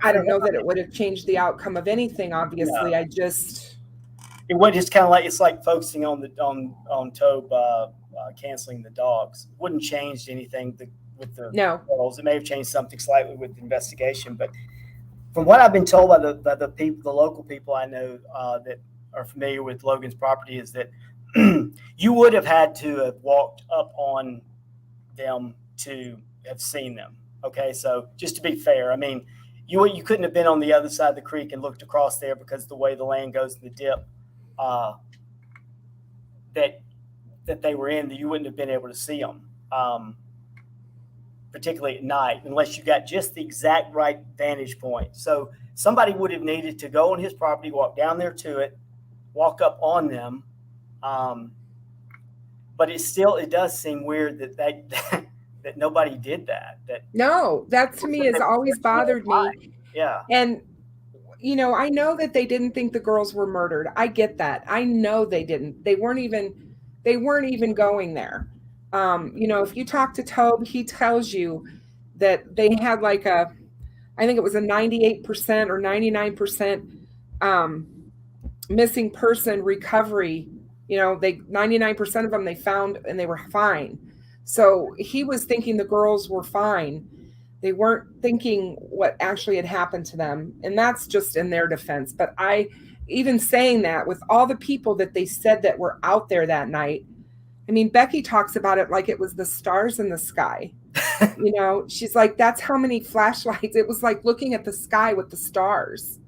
I don't know that it would have changed the outcome of anything. Obviously, no. It would just kind of like, it's like focusing on Tobe canceling the dogs. It wouldn't change anything with the girls. It may have changed something slightly with the investigation, but from what I've been told by the people, the local people I know that are familiar with Logan's property, is that you would have had to have walked up on them to have seen them. Okay, so just to be fair, I mean. You couldn't have been on the other side of the creek and looked across there, because of the way the land goes in the dip that they were in, that you wouldn't have been able to see them, particularly at night, unless you got just the exact right vantage point. So somebody would have needed to go on his property, walk down there to it, walk up on them. But it does seem weird that nobody did that. That to me has always bothered me. Yeah. And, I know that they didn't think the girls were murdered. I get that. I know they didn't. They weren't even going there. If you talk to Tobe, he tells you that they had I think it was a 98% or 99% missing person recovery. 99% of them they found and they were fine. So he was thinking the girls were fine. They weren't thinking what actually had happened to them. And that's just in their defense. But even saying that, with all the people that they said that were out there that night, I mean, Becky talks about it like it was the stars in the sky. She's like, that's how many flashlights. It was like looking at the sky with the stars.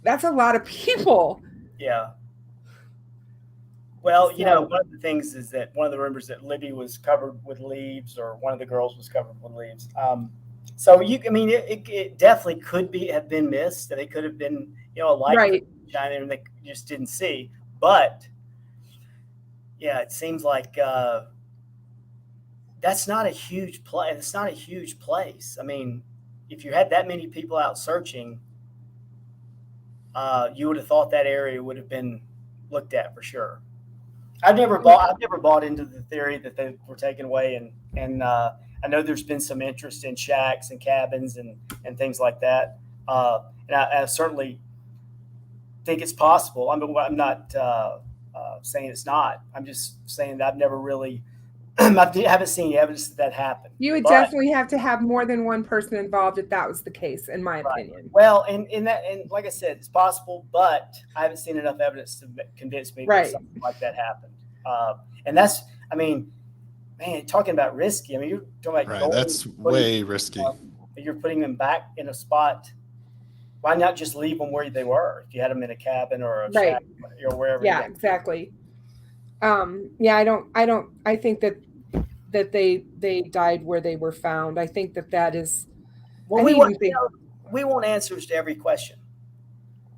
That's a lot of people. Yeah. Well, one of the things is that one of the rumors that Libby was covered with leaves, or one of the girls was covered with leaves. It definitely could have been missed. That it could have been, a light shining and they just didn't see. But yeah, it seems like that's not a huge place. It's not a huge place. I mean, if you had that many people out searching, you would have thought that area would have been looked at for sure. I've never bought into the theory that they were taken away, and I know there's been some interest in shacks and cabins and things like that. And I certainly think it's possible. I'm not saying it's not. I'm just saying that I've never really, I haven't seen any evidence that happened. You would definitely have to have more than one person involved if that was the case, in my opinion. Well, and like I said, it's possible, but I haven't seen enough evidence to convince me that something like that happened. And that's, I mean, man, talking about risky. I mean, you're talking about that's way risky. You're putting them back in a spot. Why not just leave them where they were? If you had them in a cabin or a shack or wherever. Yeah, exactly. I think that they died where they were found. I think that is. Well, we want answers to every question.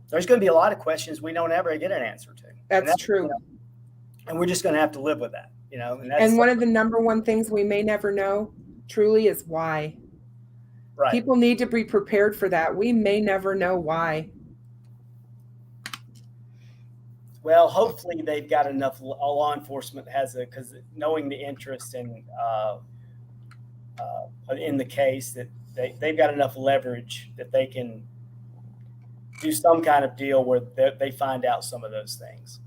There's going to be a lot of questions we don't ever get an answer to. That's true. And we're just going to have to live with that, And one of the number one things we may never know, truly, is why. Right. People need to be prepared for that. We may never know why. Well, hopefully they've got enough. Law enforcement because knowing the interest in the case, that they've got enough leverage that they can do some kind of deal where they find out some of those things.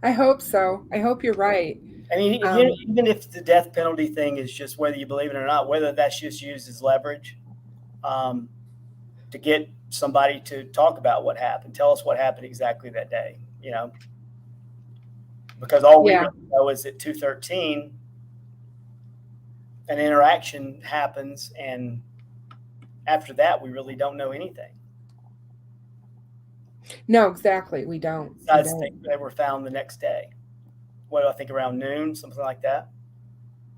I hope so. I hope you're right. I mean, even if the death penalty thing is just whether you believe it or not, whether that's just used as leverage to get somebody to talk about what happened, tell us what happened exactly that day, because all we really know is at 2:13, an interaction happens, and after that, we really don't know anything. No, exactly. We don't. Besides, they were found the next day. What do I think, around noon, something like that,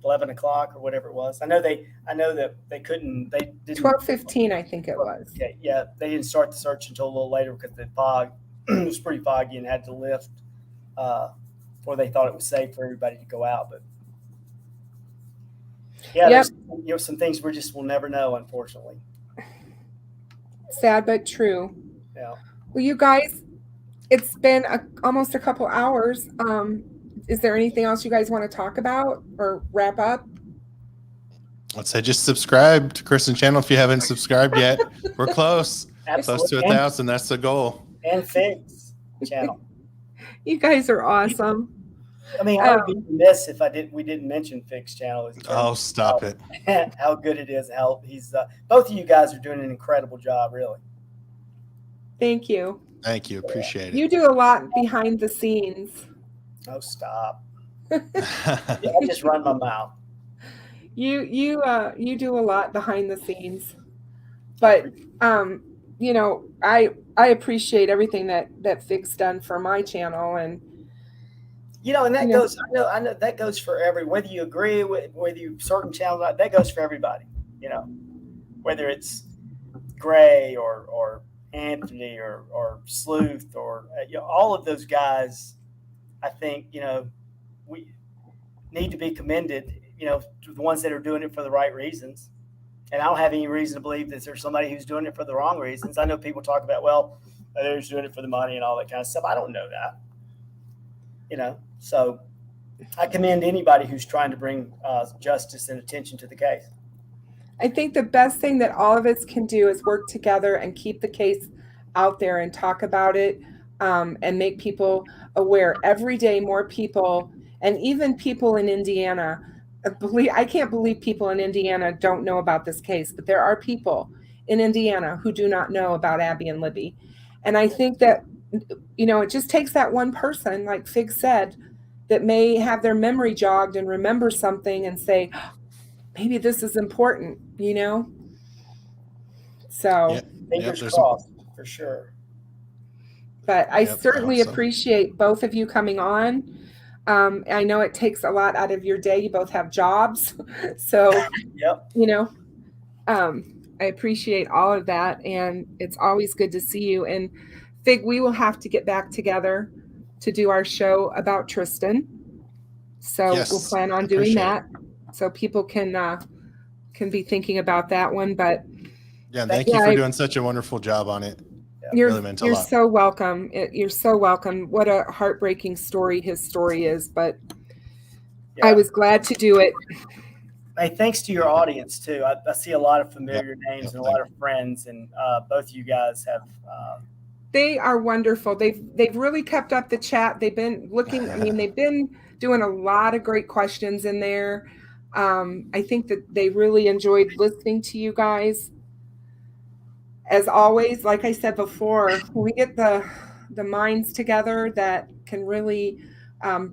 11 o'clock or whatever it was. I know that they couldn't. They didn't. 12:15, I think it was. Okay, yeah, they didn't start the search until a little later because the fog was pretty foggy and had to lift before they thought it was safe for everybody to go out. But yeah, there's some things we'll never know, unfortunately. Sad but true. Yeah. Well, you guys, it's been almost a couple hours. Is there anything else you guys want to talk about or wrap up? Let's say just subscribe to Kristen's channel if you haven't subscribed yet. We're close. Absolutely. Close to 1,000. That's the goal. And Fig's channel. You guys are awesome. I mean, I would be remiss if we didn't mention Fig's channel. Oh, stop it. How good it is. How he's both of you guys are doing an incredible job, really. Thank you. Thank you. Appreciate it. You do a lot behind the scenes. Oh, stop. I just run my mouth. You do a lot behind the scenes. But I appreciate everything that Fig's done for my channel, and and that goes. I know that goes for whether you agree with whether you certain channels, that goes for everybody. Whether it's Gray or Anthony or Sleuth or all of those guys, I think we need to be commended. To the ones that are doing it for the right reasons, and I don't have any reason to believe that there's somebody who's doing it for the wrong reasons. I know people talk about, well, they're just doing it for the money and all that kind of stuff. I don't know that. So I commend anybody who's trying to bring justice and attention to the case. I think the best thing that all of us can do is work together and keep the case out there and talk about it, and make people aware. Every day, more people, and even people in Indiana. I can't believe people in Indiana don't know about this case, but there are people in Indiana who do not know about Abby and Libby. And I think that, it just takes that one person, like Fig said, that may have their memory jogged and remember something and say, maybe this is important, So fingers crossed, for sure. But I certainly appreciate both of you coming on. I know it takes a lot out of your day. You both have jobs. So, I appreciate all of that. And it's always good to see you. And Fig, we will have to get back together to do our show about Tristan. So we'll plan on doing that. So people can be thinking about that one. But thank you for doing such a wonderful job on it. You're really so welcome. You're so welcome. What a heartbreaking story his story is, but I was glad to do it. Hey, thanks to your audience too. I see a lot of familiar names and a lot of friends, and both you guys have. They are wonderful. They've really kept up the chat. They've been looking. I mean, they've been doing a lot of great questions in there. I think that they really enjoyed listening to you guys. As always, like I said before, when we get the minds together that can really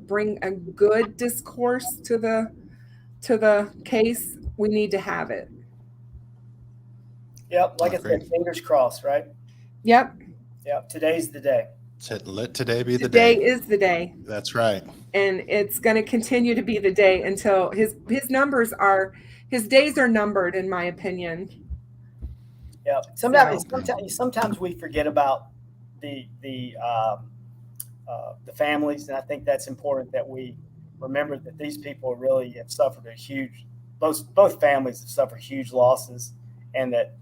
bring a good discourse to the case, we need to have it. Yep, like I said, fingers crossed, right? Yep. Yep. Today's the day. Let today be the day. Today is the day. That's right. And it's going to continue to be the day until his days are numbered, in my opinion. Yeah. Sometimes we forget about the families, and I think that's important that we remember that these people really have suffered both families have suffered huge losses, and that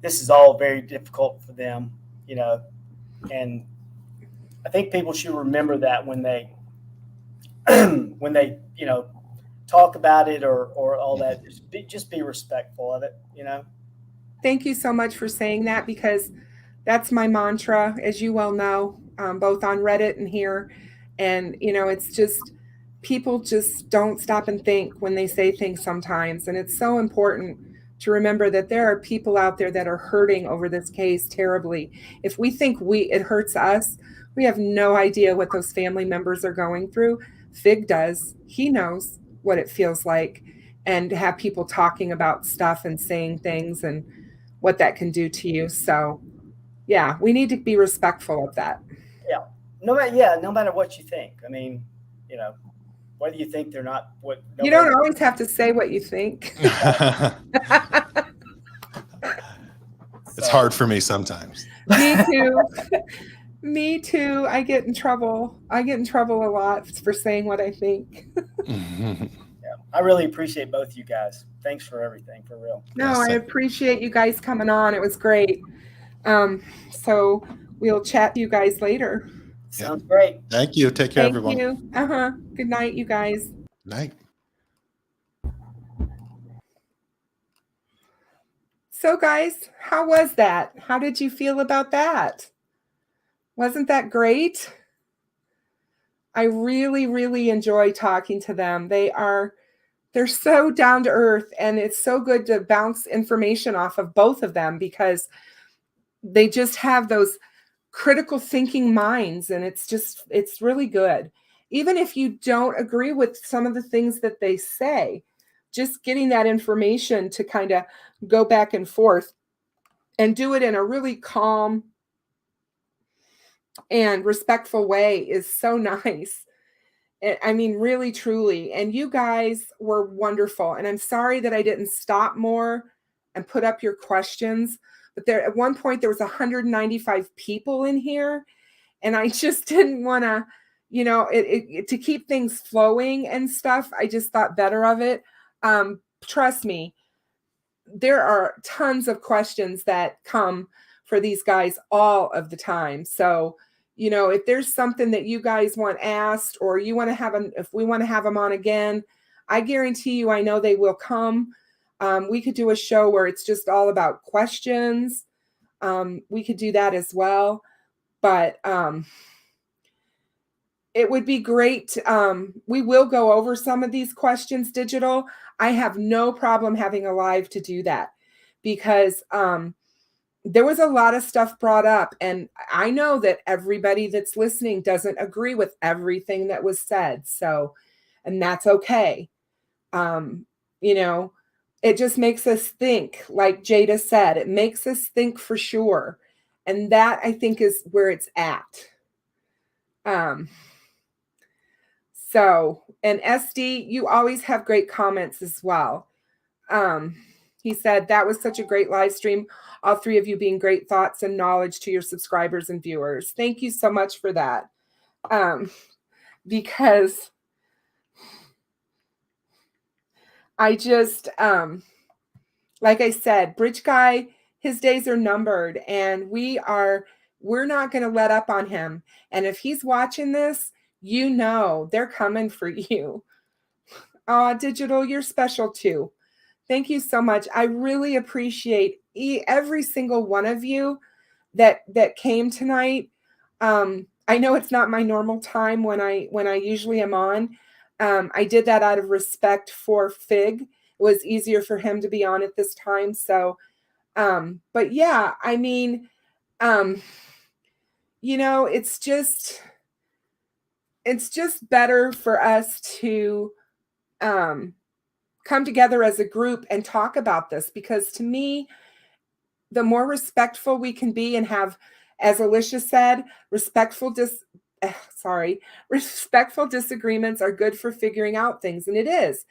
this is all very difficult for them, and I think people should remember that when they talk about it or all that, just be respectful of it, Thank you so much for saying that, because that's my mantra, as you well know, both on Reddit and here. And, it's just, people just don't stop and think when they say things sometimes. And it's so important to remember that there are people out there that are hurting over this case terribly. If we think it hurts us, we have no idea what those family members are going through. Fig does. He knows what it feels like. And to have people talking about stuff and saying things and what that can do to you. So, yeah, we need to be respectful of that. Yeah. No matter what you think. I mean, whether you think they're not what. You don't always have to say what you think. It's hard for me sometimes. Me too. Me too. I get in trouble. I get in trouble a lot for saying what I think. Yeah, I really appreciate both you guys. Thanks for everything, for real. No, I appreciate you guys coming on. It was great. So we'll chat to you guys later. Sounds great. Thank you. Take care, everyone. Thank you. Good night, you guys. Night. So, guys, how was that? How did you feel about that? Wasn't that great? I really, really enjoy talking to them. They're so down to earth, and it's so good to bounce information off of both of them, because they just have those critical thinking minds, and it's really good. Even if you don't agree with some of the things that they say, just getting that information to kind of go back and forth and do it in a really calm and respectful way is so nice. I mean, really, truly. And you guys were wonderful. And I'm sorry that I didn't stop more and put up your questions. But at one point, there was 195 people in here. And I just didn't want to, to keep things flowing and stuff. I just thought better of it. Trust me, there are tons of questions that come for these guys all of the time. So, if there's something that you guys want asked, or you want to if we want to have them on again, I guarantee you, I know they will come. We could do a show where it's just all about questions. We could do that as well. But it would be great. We will go over some of these questions digital. I have no problem having a live to do that, because there was a lot of stuff brought up, and I know that everybody that's listening doesn't agree with everything that was said. So, and that's okay. It just makes us think, like Jada said, it makes us think for sure. And that, I think, is where it's at. So, and SD, you always have great comments as well. He said, that was such a great live stream. All three of you being great thoughts and knowledge to your subscribers and viewers. Thank you so much for that. Because I just, like I said, Bridge Guy, his days are numbered, and we're not going to let up on him. And if he's watching this, they're coming for you. Digital, you're special too. Thank you so much. I really appreciate every single one of you that came tonight. I know it's not my normal time when I usually am on. I did that out of respect for Fig. It was easier for him to be on at this time. So, but yeah, I mean, you know, it's just better for us to come together as a group and talk about this, because to me, the more respectful we can be and have, as Alicia said, respectful disagreements are good for figuring out things. And it is,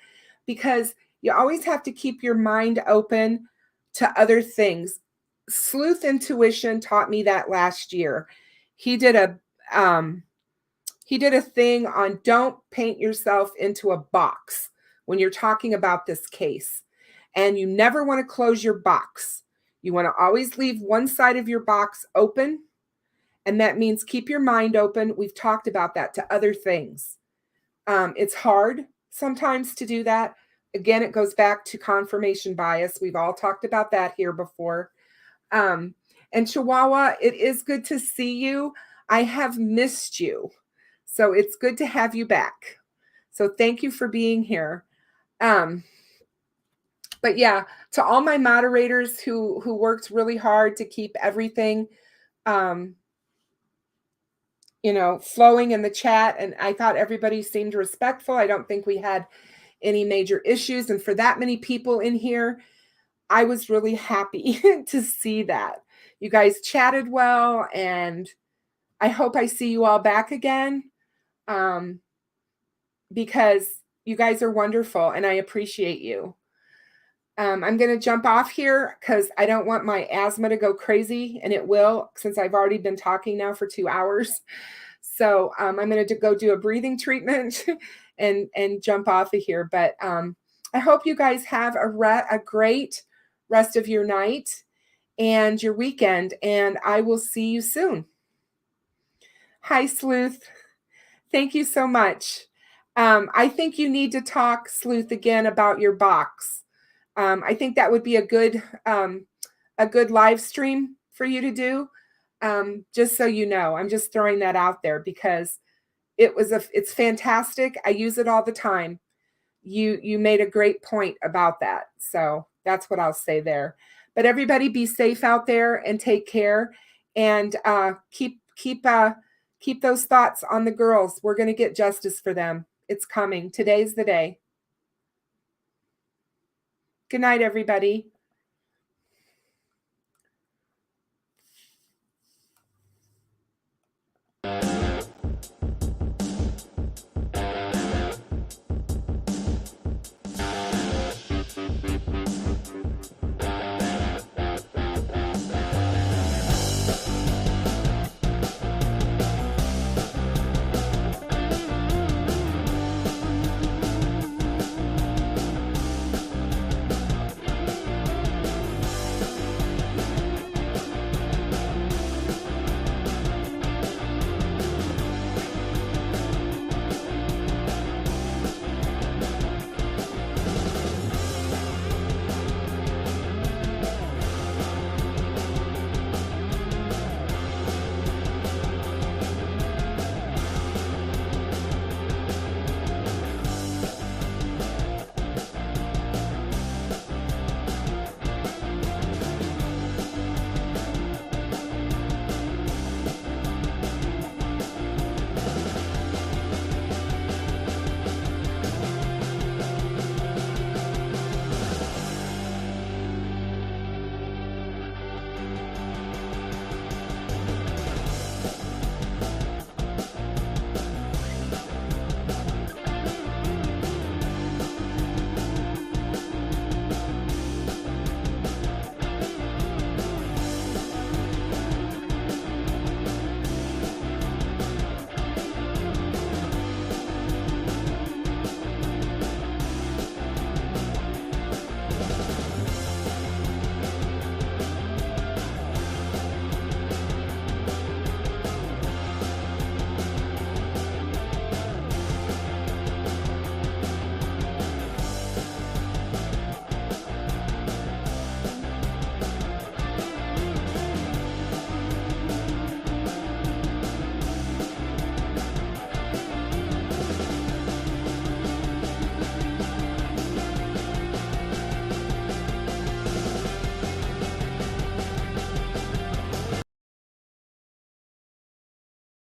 because you always have to keep your mind open to other things. Sleuth Intuition taught me that last year. He did a thing on don't paint yourself into a box when you're talking about this case. And you never want to close your box. You want to always leave one side of your box open. And that means keep your mind open. We've talked about that, to other things. It's hard sometimes to do that. Again, it goes back to confirmation bias. We've all talked about that here before. And Chihuahua, it is good to see you. I have missed you. So it's good to have you back. So thank you for being here. But yeah, to all my moderators who worked really hard to keep everything, you know, flowing in the chat. And I thought everybody seemed respectful. I don't think we had any major issues. And for that many people in here, I was really happy to see that. You guys chatted well, and I hope I see you all back again, because you guys are wonderful and I appreciate you. I'm going to jump off here because I don't want my asthma to go crazy, and it will, since I've already been talking now for 2 hours. So I'm going to go do a breathing treatment and jump off of here. But I hope you guys have a great rest of your night and your weekend, and I will see you soon. Hi, Sleuth. Thank you so much. I think you need to talk, Sleuth, again about your box. I think that would be a good live stream for you to do. Just so you know, I'm just throwing that out there because it's fantastic. I use it all the time. You made a great point about that. So that's what I'll say there. But everybody be safe out there and take care, and keep those thoughts on the girls. We're going to get justice for them. It's coming. Today's the day. Good night, everybody.